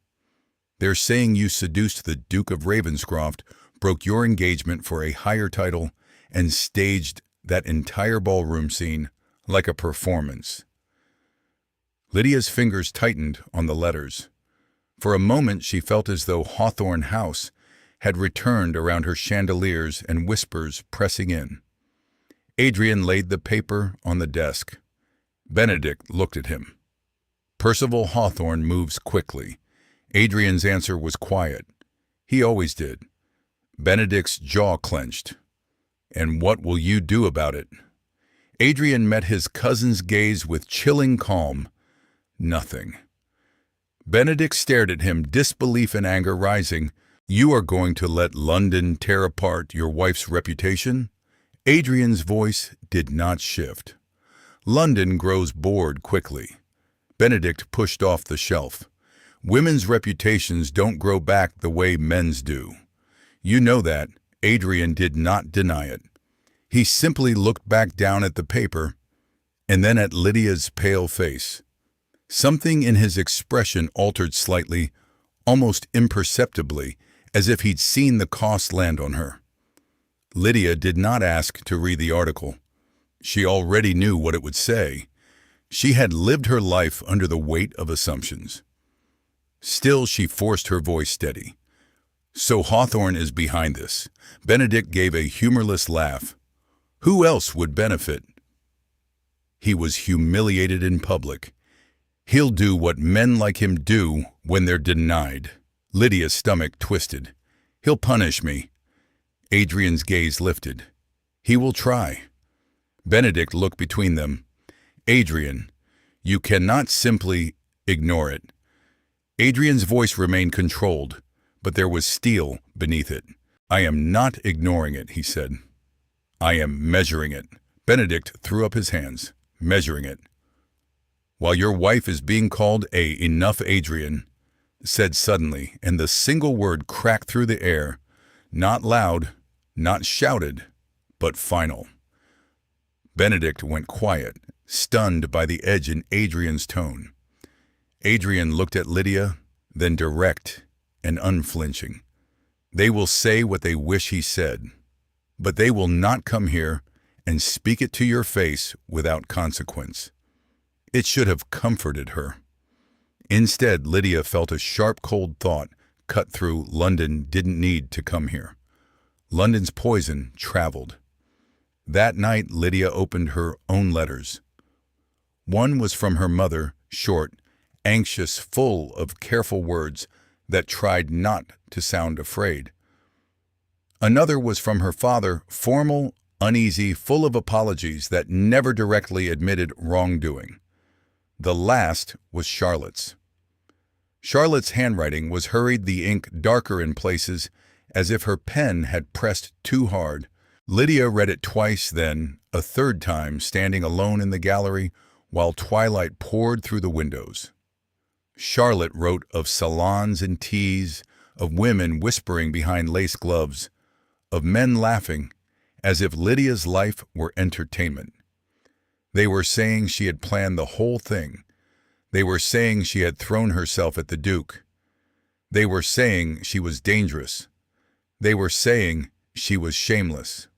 "They're saying you seduced the Duke of Ravenscroft, broke your engagement for a higher title, and staged that entire ballroom scene like a performance." Lydia's fingers tightened on the letters. For a moment she felt as though Hawthorne House had returned around her chandeliers and whispers pressing in. Adrian laid the paper on the desk. Benedict looked at him. "Percival Hawthorne moves quickly." Adrian's answer was quiet. He always did. Benedict's jaw clenched. "And what will you do about it?" Adrian met his cousin's gaze with chilling calm. "Nothing." Benedict stared at him, disbelief and anger rising. "You are going to let London tear apart your wife's reputation?" Adrian's voice did not shift. "London grows bored quickly." Benedict pushed off the shelf. "Women's reputations don't grow back the way men's do. You know that." Adrian did not deny it. He simply looked back down at the paper and then at Lydia's pale face. Something in his expression altered slightly, almost imperceptibly, as if he'd seen the cost land on her. Lydia did not ask to read the article. She already knew what it would say. She had lived her life under the weight of assumptions. Still, she forced her voice steady. So Hawthorne is behind this. Benedict gave a humorless laugh. Who else would benefit? He was humiliated in public. He'll do what men like him do when they're denied. Lydia's stomach twisted. He'll punish me. Adrian's gaze lifted. He will try. Benedict looked between them. Adrian, you cannot simply ignore it. Adrian's voice remained controlled, but there was steel beneath it. I am not ignoring it, he said. I am measuring it. Benedict threw up his hands. Measuring it. While your wife is being called enough Adrian, said suddenly, and the single word cracked through the air, not loud, not shouted, but final. Benedict went quiet, stunned by the edge in Adrian's tone. Adrian looked at Lydia, then direct and unflinching. They will say what they wish he said, but they will not come here and speak it to your face without consequence. It should have comforted her. Instead, Lydia felt a sharp, cold thought cut through. London didn't need to come here. London's poison traveled. That night, Lydia opened her own letters. One was from her mother, short, anxious, full of careful words that tried not to sound afraid. Another was from her father, formal, uneasy, full of apologies that never directly admitted wrongdoing. The last was Charlotte's. Charlotte's handwriting was hurried, the ink darker in places, as if her pen had pressed too hard. Lydia read it twice, then a third time, standing alone in the gallery while twilight poured through the windows. Charlotte wrote of salons and teas, of women whispering behind lace gloves, of men laughing, as if Lydia's life were entertainment. They were saying she had planned the whole thing. They were saying she had thrown herself at the Duke. They were saying she was dangerous. They were saying she was shameless.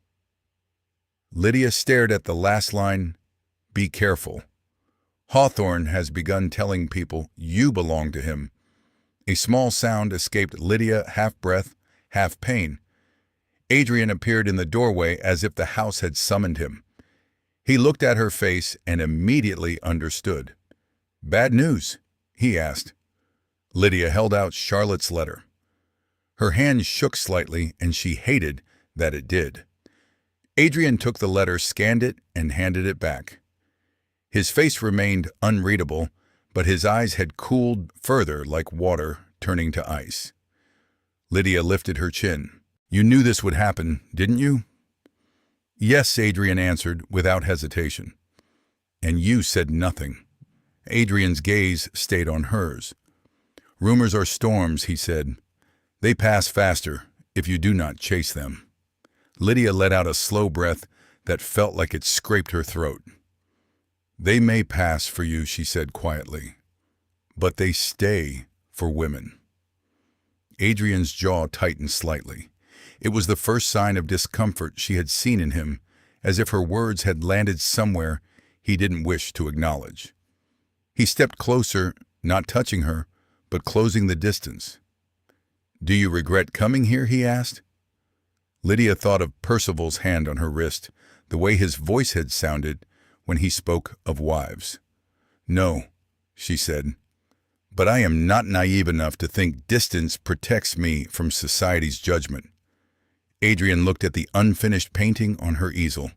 Lydia stared at the last line, "Be careful. Hawthorne has begun telling people you belong to him." A small sound escaped Lydia, half breath, half pain. Adrian appeared in the doorway as if the house had summoned him. He looked at her face and immediately understood. "Bad news?" he asked. Lydia held out Charlotte's letter. Her hand shook slightly, and she hated that it did. Adrian took the letter, scanned it, and handed it back. His face remained unreadable, but his eyes had cooled further like water turning to ice. Lydia lifted her chin. "You knew this would happen, didn't you?" "Yes," Adrian answered without hesitation. "And you said nothing." Adrian's gaze stayed on hers. "Rumors are storms," he said. "They pass faster if you do not chase them." Lydia let out a slow breath that felt like it scraped her throat. "They may pass for you," she said quietly, "but they stay for women." Adrian's jaw tightened slightly. It was the first sign of discomfort she had seen in him, as if her words had landed somewhere he didn't wish to acknowledge. He stepped closer, not touching her, but closing the distance. "Do you regret coming here?" he asked. Lydia thought of Percival's hand on her wrist, the way his voice had sounded when he spoke of wives. "No," she said, "but I am not naive enough to think distance protects me from society's judgment." Adrian looked at the unfinished painting on her easel.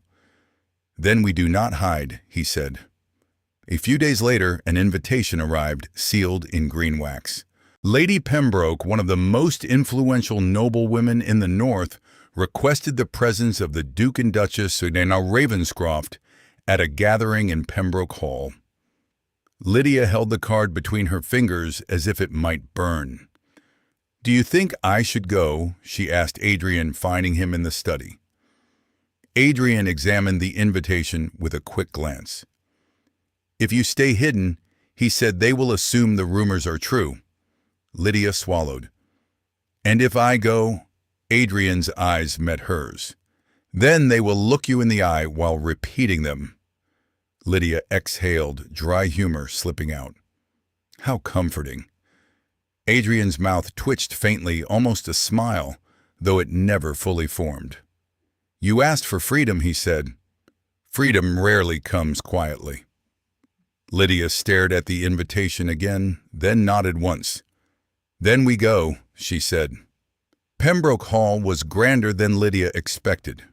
"Then we do not hide," he said. A few days later, an invitation arrived, sealed in green wax. Lady Pembroke, one of the most influential noblewomen in the North, requested the presence of the Duke and Duchess of Ravenscroft at a gathering in Pembroke Hall. Lydia held the card between her fingers as if it might burn. "Do you think I should go?" she asked Adrian, finding him in the study. Adrian examined the invitation with a quick glance. "If you stay hidden," he said, "they will assume the rumors are true." Lydia swallowed. "And if I go?" Adrian's eyes met hers. "Then they will look you in the eye while repeating them." Lydia exhaled, dry humor slipping out. How comforting. Adrian's mouth twitched faintly, almost a smile, though it never fully formed. "You asked for freedom," he said. "Freedom rarely comes quietly." Lydia stared at the invitation again, then nodded once. "Then we go," she said. Pembroke Hall was grander than Lydia expected.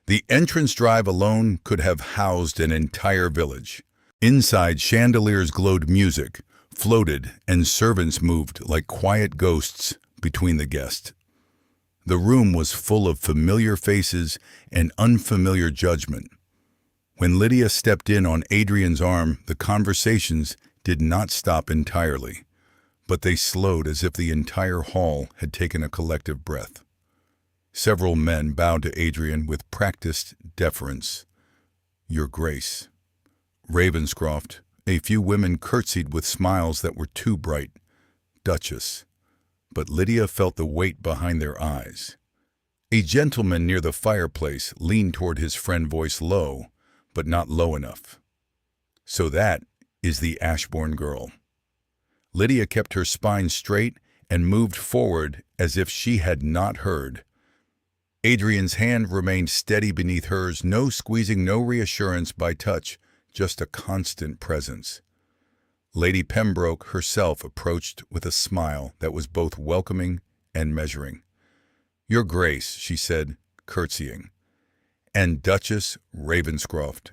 The entrance drive alone could have housed an entire village. Inside, chandeliers glowed music, floated, and servants moved like quiet ghosts between the guests. The room was full of familiar faces and unfamiliar judgment. When Lydia stepped in on Adrian's arm, the conversations did not stop entirely, but they slowed as if the entire hall had taken a collective breath. Several men bowed to Adrian with practiced deference. "Your Grace." Ravenscroft. A few women curtsied with smiles that were too bright. "Duchess." But Lydia felt the weight behind their eyes. A gentleman near the fireplace leaned toward his friend, voice low, but not low enough. "So that is the Ashbourne girl." Lydia kept her spine straight and moved forward as if she had not heard. Adrian's hand remained steady beneath hers, no squeezing, no reassurance by touch, just a constant presence. Lady Pembroke herself approached with a smile that was both welcoming and measuring. "Your Grace," she said, curtsying. "And Duchess Ravenscroft,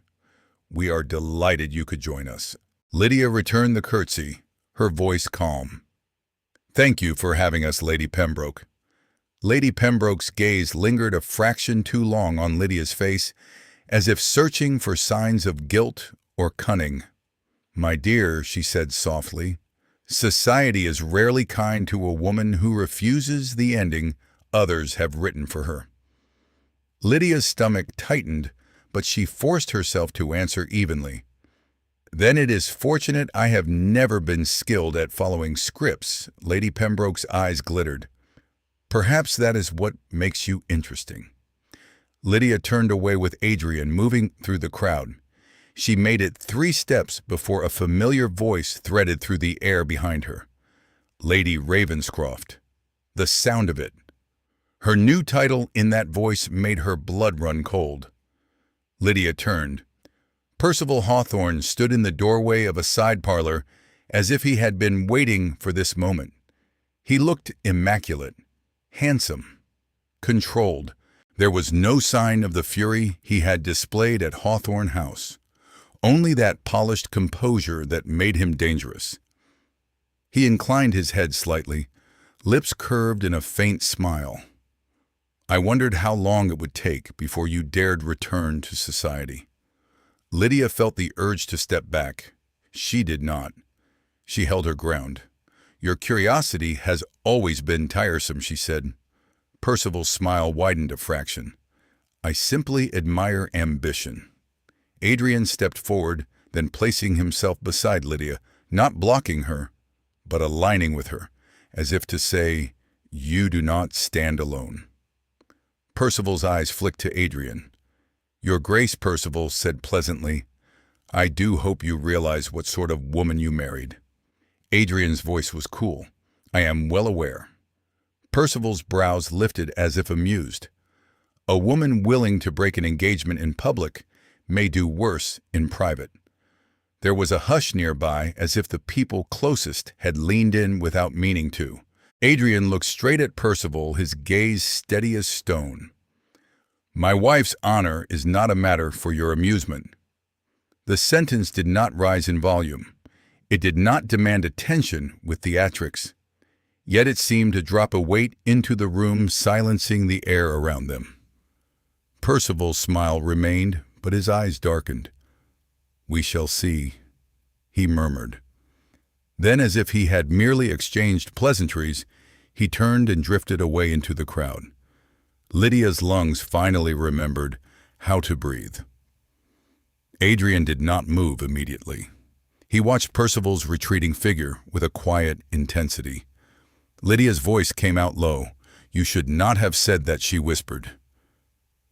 we are delighted you could join us." Lydia returned the curtsy, her voice calm. "Thank you for having us, Lady Pembroke." Lady Pembroke's gaze lingered a fraction too long on Lydia's face, as if searching for signs of guilt or cunning. "My dear," she said softly, "society is rarely kind to a woman who refuses the ending others have written for her." Lydia's stomach tightened, but she forced herself to answer evenly. "Then it is fortunate I have never been skilled at following scripts." Lady Pembroke's eyes glittered. "Perhaps that is what makes you interesting." Lydia turned away with Adrian, moving through the crowd. She made it 3 steps before a familiar voice threaded through the air behind her. Lady Ravenscroft. The sound of it. Her new title in that voice made her blood run cold. Lydia turned. Percival Hawthorne stood in the doorway of a side parlor as if he had been waiting for this moment. He looked immaculate, handsome, controlled. There was no sign of the fury he had displayed at Hawthorne House, only that polished composure that made him dangerous. He inclined his head slightly, lips curved in a faint smile. "I wondered how long it would take before you dared return to society." Lydia felt the urge to step back. She did not. She held her ground. "Your curiosity has always been tiresome," she said. Percival's smile widened a fraction. "I simply admire ambition." Adrian stepped forward, then placing himself beside Lydia, not blocking her, but aligning with her, as if to say, "You do not stand alone." Percival's eyes flicked to Adrian. "Your Grace," Percival said pleasantly, "I do hope you realize what sort of woman you married." Adrian's voice was cool. "I am well aware." Percival's brows lifted as if amused. A woman willing to break an engagement in public may do worse in private. There was a hush nearby, as if the people closest had leaned in without meaning to. Adrian looked straight at Percival, his gaze steady as stone. "My wife's honor is not a matter for your amusement." The sentence did not rise in volume. It did not demand attention with theatrics. Yet it seemed to drop a weight into the room, silencing the air around them. Percival's smile remained, but his eyes darkened. "We shall see," he murmured. Then, as if he had merely exchanged pleasantries, he turned and drifted away into the crowd. Lydia's lungs finally remembered how to breathe. Adrian did not move immediately. He watched Percival's retreating figure with a quiet intensity. Lydia's voice came out low. "You should not have said that," she whispered.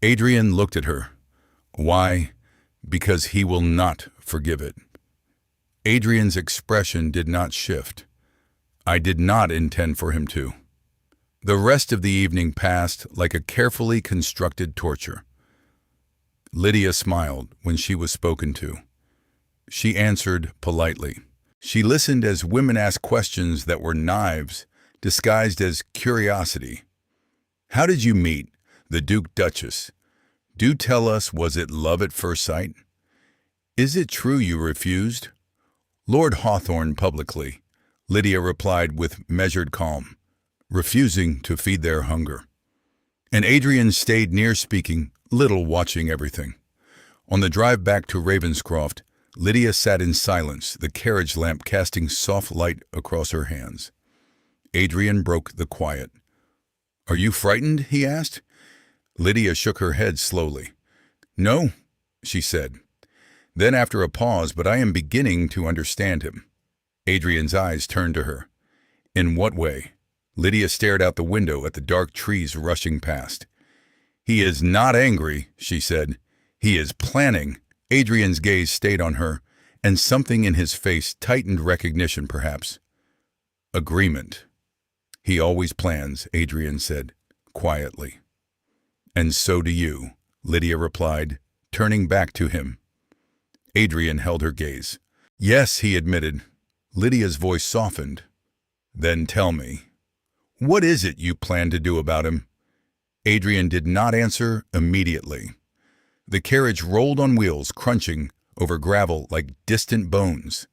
Adrian looked at her. "Why? Because he will not forgive it." Adrian's expression did not shift. I did not intend for him to. The rest of the evening passed like a carefully constructed torture. Lydia smiled when she was spoken to. She answered politely. She listened as women asked questions that were knives disguised as curiosity. How did you meet the Duke-Duchess? Do tell us, was it love at first sight? Is it true you refused? Lord Hawthorne publicly, Lydia replied with measured calm, refusing to feed their hunger. And Adrian stayed near, speaking little, watching everything. On the drive back to Ravenscroft, Lydia sat in silence, the carriage lamp casting soft light across her hands. Adrian broke the quiet. "Are you frightened?" he asked. Lydia shook her head slowly. "No," she said. Then after a pause, "But I am beginning to understand him." Adrian's eyes turned to her. "In what way?" Lydia stared out the window at the dark trees rushing past. "He is not angry," she said. "He is planning." Adrian's gaze stayed on her, and something in his face tightened, recognition perhaps. "Agreement. He always plans," Adrian said, quietly. "And so do you," Lydia replied, turning back to him. Adrian held her gaze. "Yes," he admitted. Lydia's voice softened. "Then tell me, what is it you plan to do about him?" Adrian did not answer immediately. The carriage rolled on wheels, crunching over gravel like distant bones.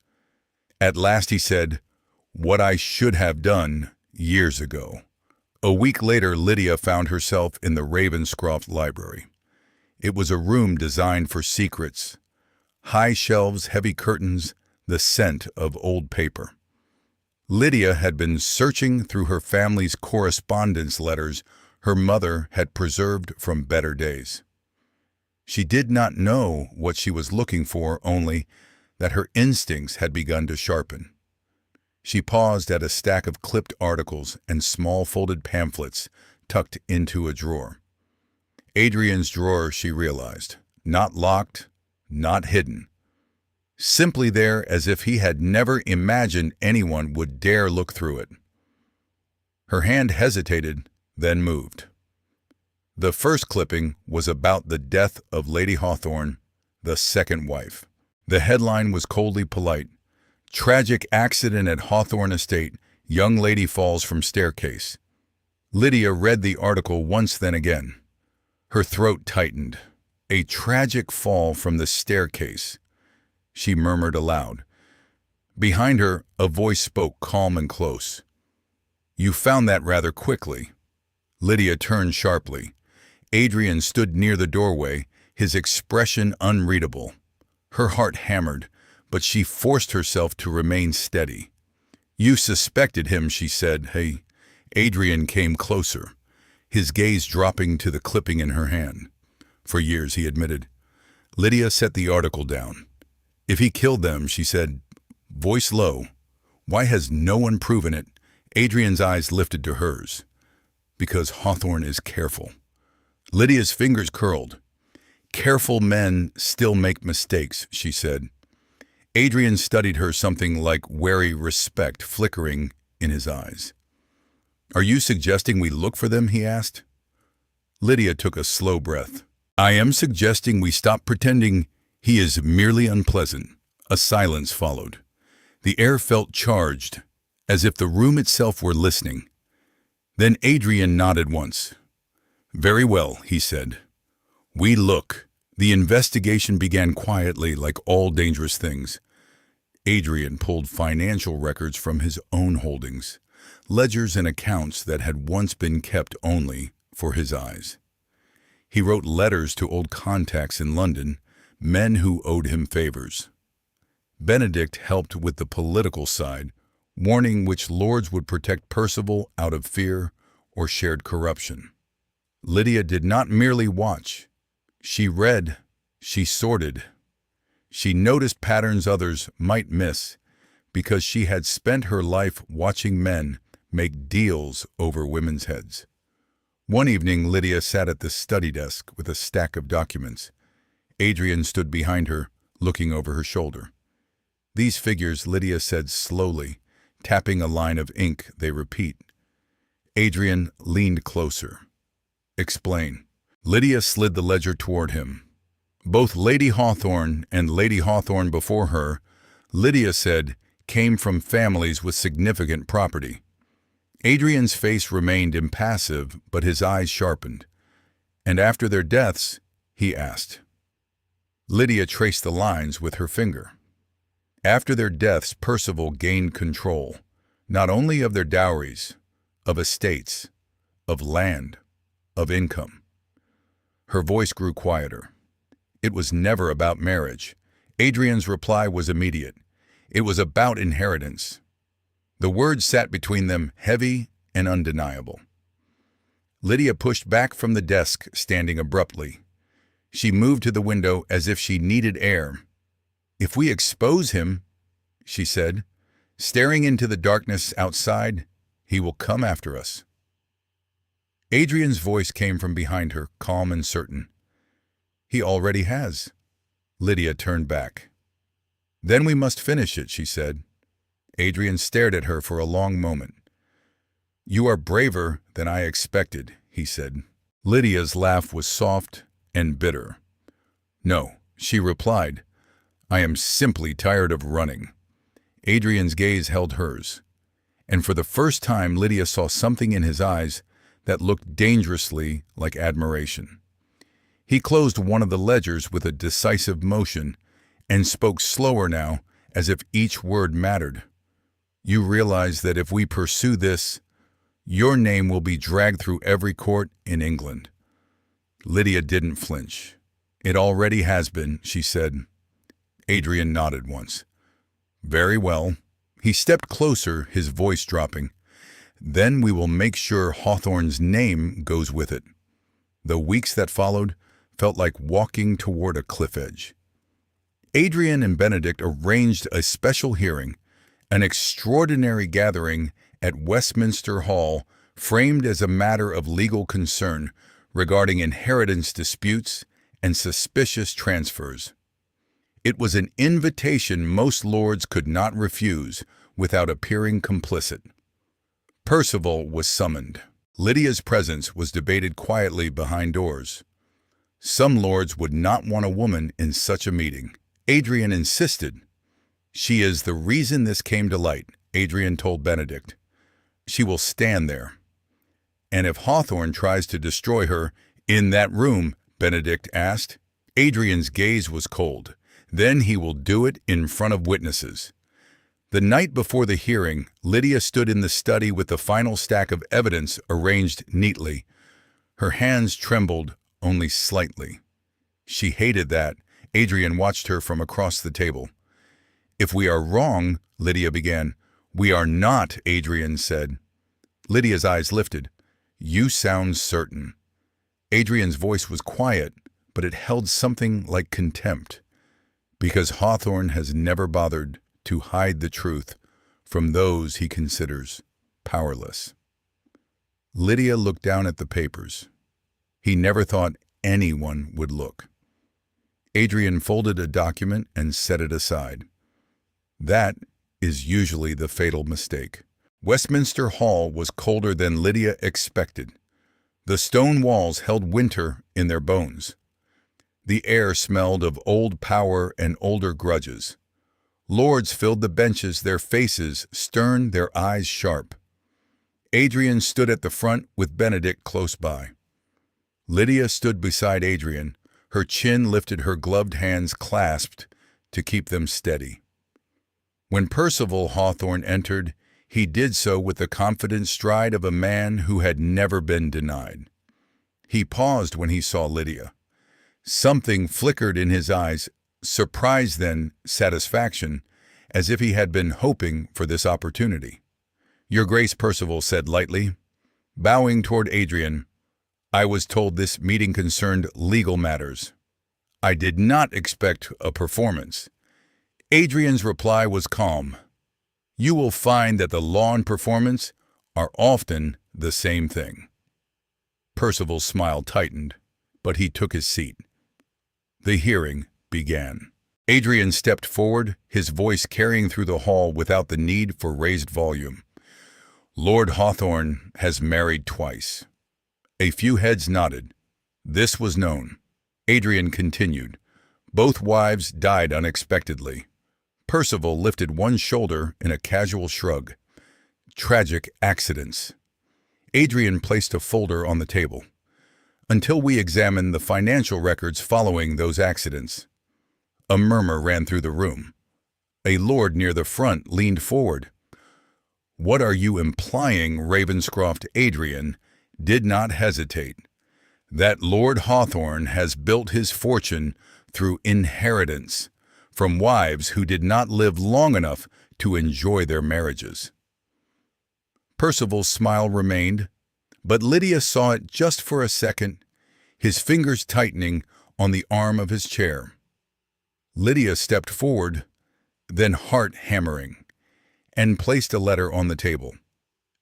At last he said, "What I should have done years ago." A week later, Lydia found herself in the Ravenscroft library. It was a room designed for secrets. High shelves, heavy curtains, the scent of old paper. Lydia had been searching through her family's correspondence letters her mother had preserved from better days. She did not know what she was looking for, only that her instincts had begun to sharpen. She paused at a stack of clipped articles and small folded pamphlets tucked into a drawer. Adrian's drawer, she realized, not locked, not hidden. Simply there, as if he had never imagined anyone would dare look through it. Her hand hesitated, then moved. The first clipping was about the death of Lady Hawthorne, the second wife. The headline was coldly polite. "Tragic accident at Hawthorne Estate. Young lady falls from staircase." Lydia read the article once, then again. Her throat tightened. "A tragic fall from the staircase," she murmured aloud. Behind her, a voice spoke, calm and close. "You found that rather quickly." Lydia turned sharply. Adrian stood near the doorway, his expression unreadable. Her heart hammered, but she forced herself to remain steady. "You suspected him," she said. "Hey." Adrian came closer, his gaze dropping to the clipping in her hand. "For years," he admitted. Lydia set the article down. "If he killed them," she said, voice low, "why has no one proven it?" Adrian's eyes lifted to hers. "Because Hawthorne is careful." Lydia's fingers curled. "Careful men still make mistakes," she said. Adrian studied her, something like wary respect flickering in his eyes. "Are you suggesting we look for them?" he asked. Lydia took a slow breath. "I am suggesting we stop pretending he is merely unpleasant." A silence followed. The air felt charged, as if the room itself were listening. Then Adrian nodded once. "Very well," he said. "We look." The investigation began quietly, like all dangerous things. Adrian pulled financial records from his own holdings, ledgers and accounts that had once been kept only for his eyes. He wrote letters to old contacts in London, men who owed him favors. Benedict helped with the political side, warning which lords would protect Percival out of fear or shared corruption. Lydia did not merely watch. She read, she sorted. She noticed patterns others might miss, because she had spent her life watching men make deals over women's heads. One evening, Lydia sat at the study desk with a stack of documents. Adrian stood behind her, looking over her shoulder. "These figures," Lydia said slowly, tapping a line of ink they repeat. Adrian leaned closer. Explain. Lydia slid the ledger toward him. Both Lady Hawthorne and Lady Hawthorne before her, Lydia said, came from families with significant property. Adrian's face remained impassive, but his eyes sharpened. And after their deaths, he asked. Lydia traced the lines with her finger. After their deaths, Percival gained control, not only of their dowries, of estates, of land, of income. Her voice grew quieter. It was never about marriage. Adrian's reply was immediate. It was about inheritance. The words sat between them, heavy and undeniable. Lydia pushed back from the desk, standing abruptly. She moved to the window as if she needed air. If we expose him, she said, staring into the darkness outside, he will come after us. Adrian's voice came from behind her, calm and certain. He already has. Lydia turned back. Then we must finish it, she said. Adrian stared at her for a long moment. You are braver than I expected, he said. Lydia's laugh was soft and bitter. No, she replied. I am simply tired of running. Adrian's gaze held hers. And for the first time, Lydia saw something in his eyes that looked dangerously like admiration. He closed one of the ledgers with a decisive motion and spoke slower now, as if each word mattered. You realize that if we pursue this, your name will be dragged through every court in England. Lydia didn't flinch. It already has been, she said. Adrian nodded once. Very well. He stepped closer, his voice dropping. Then we will make sure Hawthorne's name goes with it. The weeks that followed felt like walking toward a cliff edge. Adrian and Benedict arranged a special hearing, an extraordinary gathering at Westminster Hall, framed as a matter of legal concern regarding inheritance disputes and suspicious transfers. It was an invitation most lords could not refuse without appearing complicit. Percival was summoned. Lydia's presence was debated quietly behind doors. Some lords would not want a woman in such a meeting. Adrian insisted. She is the reason this came to light, Adrian told Benedict. She will stand there. And if Hawthorne tries to destroy her in that room, Benedict asked. Adrian's gaze was cold. Then he will do it in front of witnesses. The night before the hearing, Lydia stood in the study with the final stack of evidence arranged neatly. Her hands trembled only slightly. She hated that. Adrian watched her from across the table. If we are wrong, Lydia began. We are not, Adrian said. Lydia's eyes lifted. You sound certain. Adrian's voice was quiet, but it held something like contempt. Because Hawthorne has never bothered to hide the truth from those he considers powerless. Lydia looked down at the papers. He never thought anyone would look. Adrian folded a document and set it aside. That is usually the fatal mistake. Westminster Hall was colder than Lydia expected. The stone walls held winter in their bones. The air smelled of old power and older grudges. Lords filled the benches, their faces stern, their eyes sharp. Adrian stood at the front with Benedict close by. Lydia stood beside Adrian, her chin lifted, her gloved hands clasped to keep them steady. When Percival Hawthorne entered, he did so with the confident stride of a man who had never been denied. He paused when he saw Lydia. Something flickered in his eyes, surprise then satisfaction, as if he had been hoping for this opportunity. Your Grace, Percival said lightly. Bowing toward Adrian, I was told this meeting concerned legal matters. I did not expect a performance. Adrian's reply was calm. You will find that the law and performance are often the same thing. Percival's smile tightened, but he took his seat. The hearing began. Adrian stepped forward, his voice carrying through the hall without the need for raised volume. Lord Hawthorne has married twice. A few heads nodded. This was known. Adrian continued. Both wives died unexpectedly. Percival lifted one shoulder in a casual shrug. Tragic accidents. Adrian placed a folder on the table. Until we examined the financial records following those accidents. A murmur ran through the room. A lord near the front leaned forward. What are you implying, Ravenscroft? Adrian did not hesitate. That Lord Hawthorne has built his fortune through inheritance from wives who did not live long enough to enjoy their marriages. Percival's smile remained, but Lydia saw it just for a second, his fingers tightening on the arm of his chair. Lydia stepped forward, then heart hammering, and placed a letter on the table.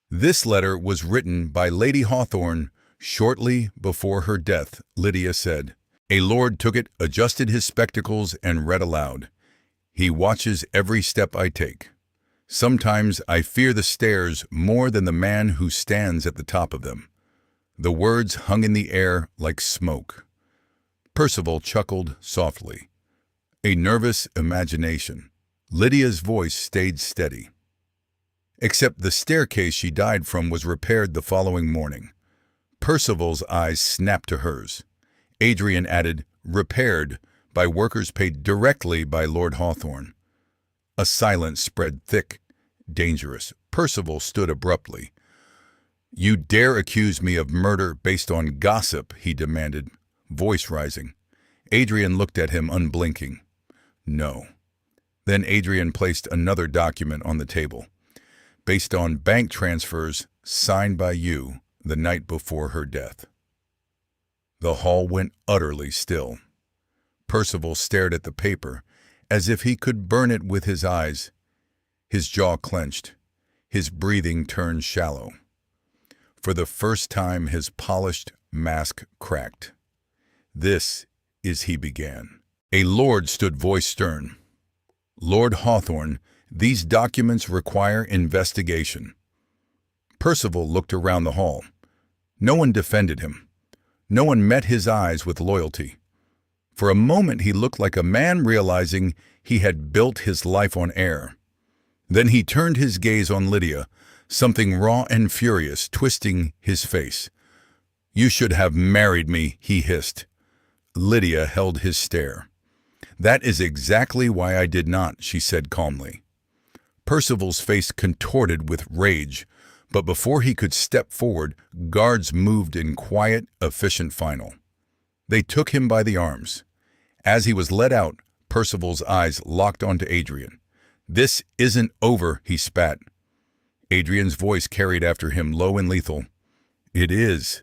This letter was written by Lady Hawthorne shortly before her death, Lydia said. A lord took it, adjusted his spectacles, and read aloud. He watches every step I take. Sometimes I fear the stairs more than the man who stands at the top of them. The words hung in the air like smoke. Percival chuckled softly. A nervous imagination. Lydia's voice stayed steady. Except the staircase she died from was repaired the following morning. Percival's eyes snapped to hers. Adrian added, repaired by workers paid directly by Lord Hawthorne. A silence spread thick, dangerous. Percival stood abruptly. You dare accuse me of murder based on gossip, he demanded, voice rising. Adrian looked at him unblinking. No. Then Adrian placed another document on the table, based on bank transfers signed by you the night before her death. The hall went utterly still. Percival stared at the paper as if he could burn it with his eyes. His jaw clenched. His breathing turned shallow. For the first time, his polished mask cracked. This is, he began. A lord stood, voice stern. Lord Hawthorne, these documents require investigation. Percival looked around the hall. No one defended him. No one met his eyes with loyalty. For a moment he looked like a man realizing he had built his life on air. Then he turned his gaze on Lydia, something raw and furious twisting his face. You should have married me, he hissed. Lydia held his stare. That is exactly why I did not, she said calmly. Percival's face contorted with rage, but before he could step forward, guards moved in quiet, efficient file. They took him by the arms. As he was led out, Percival's eyes locked onto Adrian. This isn't over, he spat. Adrian's voice carried after him, low and lethal. It is.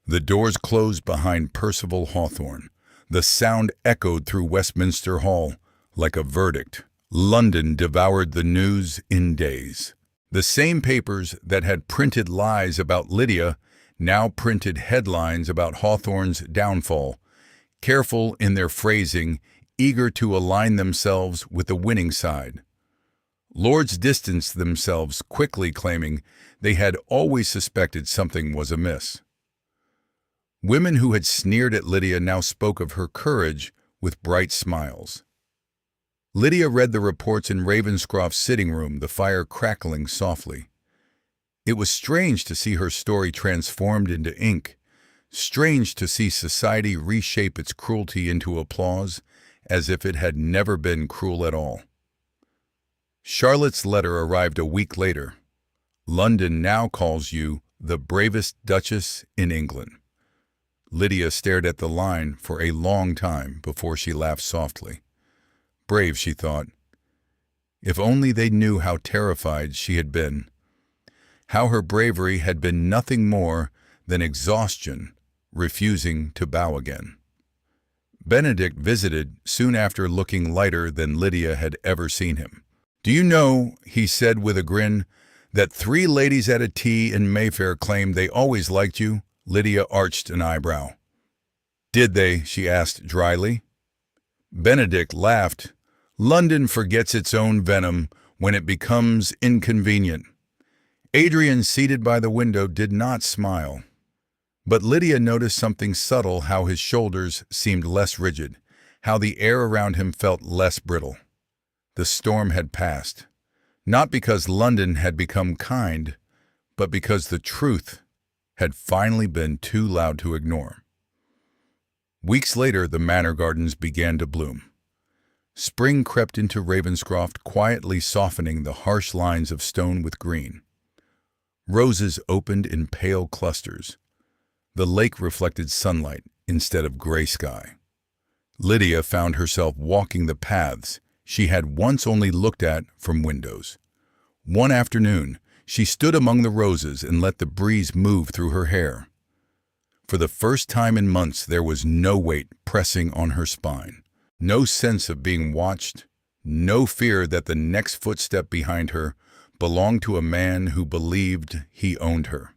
The doors closed behind Percival Hawthorne. The sound echoed through Westminster Hall like a verdict. London devoured the news in days. The same papers that had printed lies about Lydia now printed headlines about Hawthorne's downfall, careful in their phrasing, eager to align themselves with the winning side. Lords distanced themselves, quickly claiming they had always suspected something was amiss. Women who had sneered at Lydia now spoke of her courage with bright smiles. Lydia read the reports in Ravenscroft's sitting room, the fire crackling softly. It was strange to see her story transformed into ink, strange to see society reshape its cruelty into applause as if it had never been cruel at all. Charlotte's letter arrived a week later. London now calls you the bravest Duchess in England. Lydia stared at the line for a long time before she laughed softly. Brave, she thought. If only they knew how terrified she had been, how her bravery had been nothing more than exhaustion, refusing to bow again. Benedict visited soon after, looking lighter than Lydia had ever seen him. Do you know, he said with a grin, that 3 ladies at a tea in Mayfair claimed they always liked you? Lydia arched an eyebrow. Did they? She asked dryly. Benedict laughed, London forgets its own venom when it becomes inconvenient. Adrian, seated by the window, did not smile. But Lydia noticed something subtle, how his shoulders seemed less rigid, how the air around him felt less brittle. The storm had passed, not because London had become kind, but because the truth had finally been too loud to ignore. Weeks later, the manor gardens began to bloom. Spring crept into Ravenscroft, quietly softening the harsh lines of stone with green. Roses opened in pale clusters. The lake reflected sunlight instead of gray sky. Lydia found herself walking the paths she had once only looked at from windows. One afternoon, she stood among the roses and let the breeze move through her hair. For the first time in months, there was no weight pressing on her spine, no sense of being watched, no fear that the next footstep behind her belonged to a man who believed he owned her.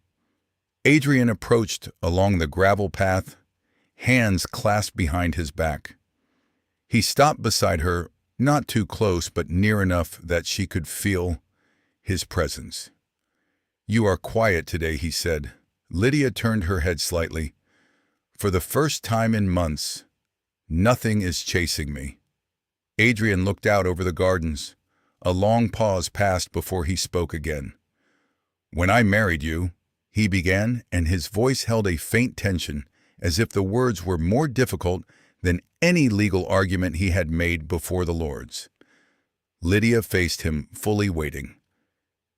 Adrian approached along the gravel path, hands clasped behind his back. He stopped beside her, not too close but near enough that she could feel his presence. "You are quiet today," he said. Lydia turned her head slightly. "For the first time in months, nothing is chasing me." Adrian looked out over the gardens. A long pause passed before he spoke again. "When I married you," he began, and his voice held a faint tension, as if the words were more difficult than any legal argument he had made before the Lords. Lydia faced him, fully waiting.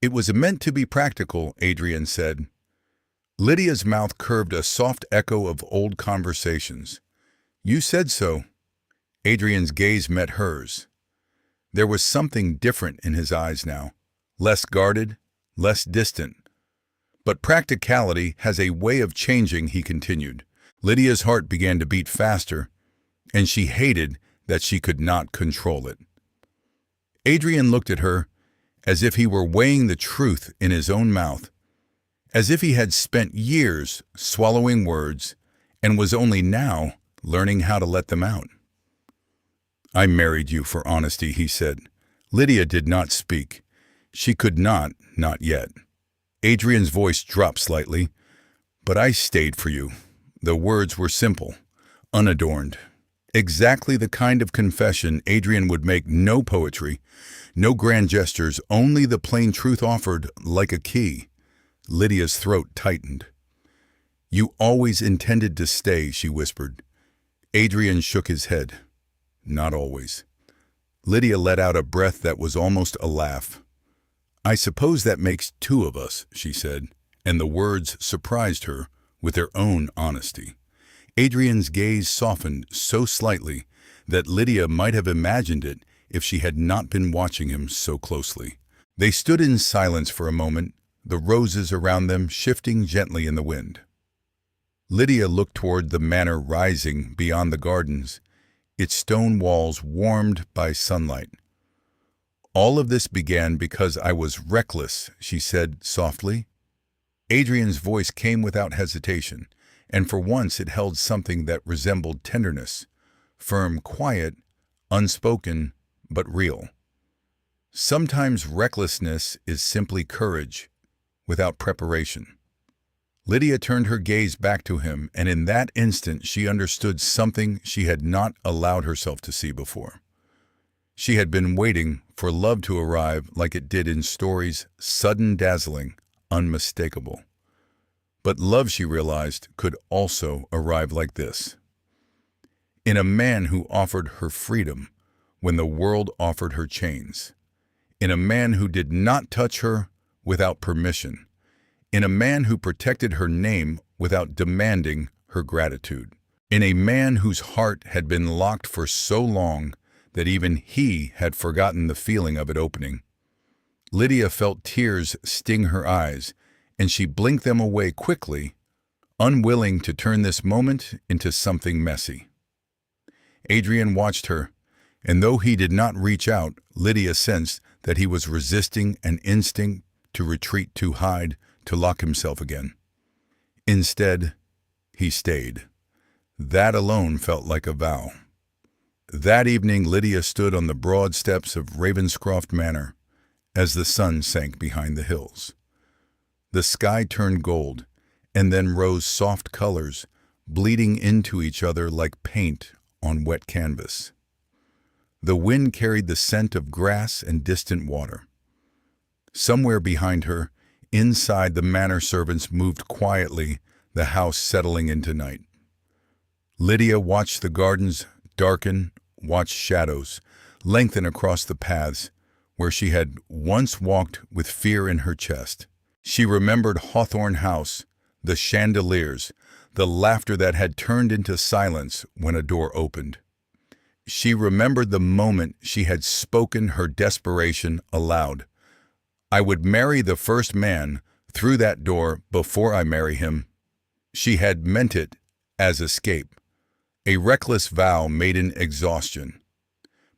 "It was meant to be practical," Adrian said. Lydia's mouth curved, a soft echo of old conversations. "You said so." Adrian's gaze met hers. There was something different in his eyes now, less guarded, less distant. "But practicality has a way of changing," he continued. Lydia's heart began to beat faster, and she hated that she could not control it. Adrian looked at her as if he were weighing the truth in his own mouth, as if he had spent years swallowing words and was only now learning how to let them out. "I married you for honesty," he said. Lydia did not speak. She could not yet. Adrian's voice dropped slightly. "But I stayed for you." The words were simple, unadorned. Exactly the kind of confession Adrian would make. No poetry, no grand gestures, only the plain truth offered like a key. Lydia's throat tightened. "You always intended to stay," she whispered. Adrian shook his head. "Not always." Lydia let out a breath that was almost a laugh. "I suppose that makes two of us," she said, and the words surprised her with their own honesty. Adrian's gaze softened so slightly that Lydia might have imagined it if she had not been watching him so closely. They stood in silence for a moment, the roses around them shifting gently in the wind. Lydia looked toward the manor rising beyond the gardens, its stone walls warmed by sunlight. "All of this began because I was reckless," she said softly. Adrian's voice came without hesitation, and for once it held something that resembled tenderness, firm, quiet, unspoken, but real. "Sometimes recklessness is simply courage, without preparation." Lydia turned her gaze back to him, and in that instant she understood something she had not allowed herself to see before. She had been waiting for love to arrive like it did in stories, sudden, dazzling, unmistakable. But love, she realized, could also arrive like this. In a man who offered her freedom when the world offered her chains. In a man who did not touch her without permission. In a man who protected her name without demanding her gratitude. In a man whose heart had been locked for so long that even he had forgotten the feeling of it opening. Lydia felt tears sting her eyes, and she blinked them away quickly, unwilling to turn this moment into something messy. Adrian watched her, and though he did not reach out, Lydia sensed that he was resisting an instinct to retreat, to hide, to lock himself again. Instead, he stayed. That alone felt like a vow. That evening, Lydia stood on the broad steps of Ravenscroft Manor as the sun sank behind the hills. The sky turned gold and then rose soft colors, bleeding into each other like paint on wet canvas. The wind carried the scent of grass and distant water. Somewhere behind her, inside, the manor servants moved quietly, the house settling into night. Lydia watched the gardens darken, watched shadows lengthen across the paths where she had once walked with fear in her chest. She remembered Hawthorne House, the chandeliers, the laughter that had turned into silence when a door opened. She remembered the moment she had spoken her desperation aloud. "I would marry the first man through that door before I marry him." She had meant it as escape, a reckless vow made in exhaustion.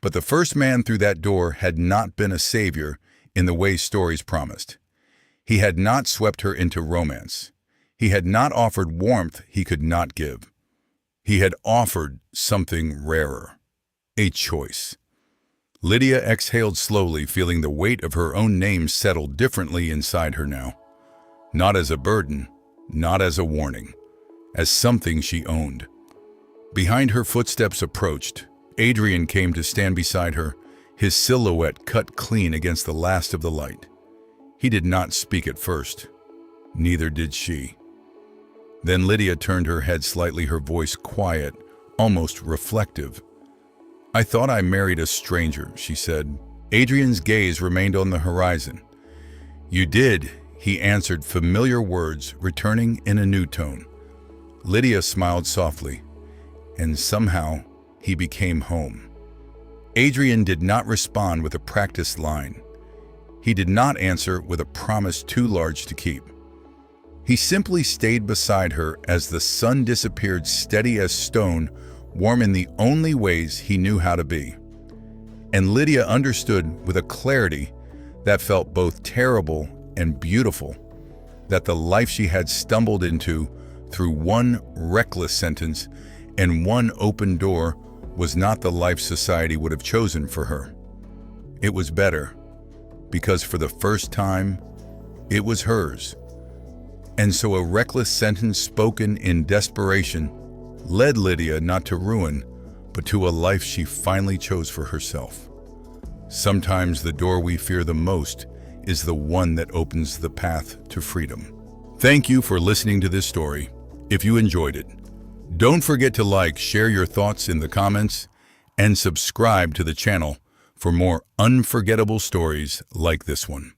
But the first man through that door had not been a savior in the way stories promised. He had not swept her into romance. He had not offered warmth he could not give. He had offered something rarer, a choice. Lydia exhaled slowly, feeling the weight of her own name settle differently inside her now. Not as a burden, not as a warning, as something she owned. Behind her, footsteps approached. Adrian came to stand beside her, his silhouette cut clean against the last of the light. He did not speak at first. Neither did she. Then Lydia turned her head slightly, her voice quiet, almost reflective. "I thought I married a stranger," she said. Adrian's gaze remained on the horizon. "You did," he answered, familiar words returning in a new tone. Lydia smiled softly, and somehow he became home. Adrian did not respond with a practiced line. He did not answer with a promise too large to keep. He simply stayed beside her as the sun disappeared, steady as stone, warm in the only ways he knew how to be. And Lydia understood with a clarity that felt both terrible and beautiful that the life she had stumbled into through one reckless sentence and one open door was not the life society would have chosen for her. It was better, because for the first time, it was hers. And so a reckless sentence spoken in desperation led Lydia not to ruin, but to a life she finally chose for herself. Sometimes the door we fear the most is the one that opens the path to freedom. Thank you for listening to this story. If you enjoyed it, don't forget to like, share your thoughts in the comments, and subscribe to the channel for more unforgettable stories like this one.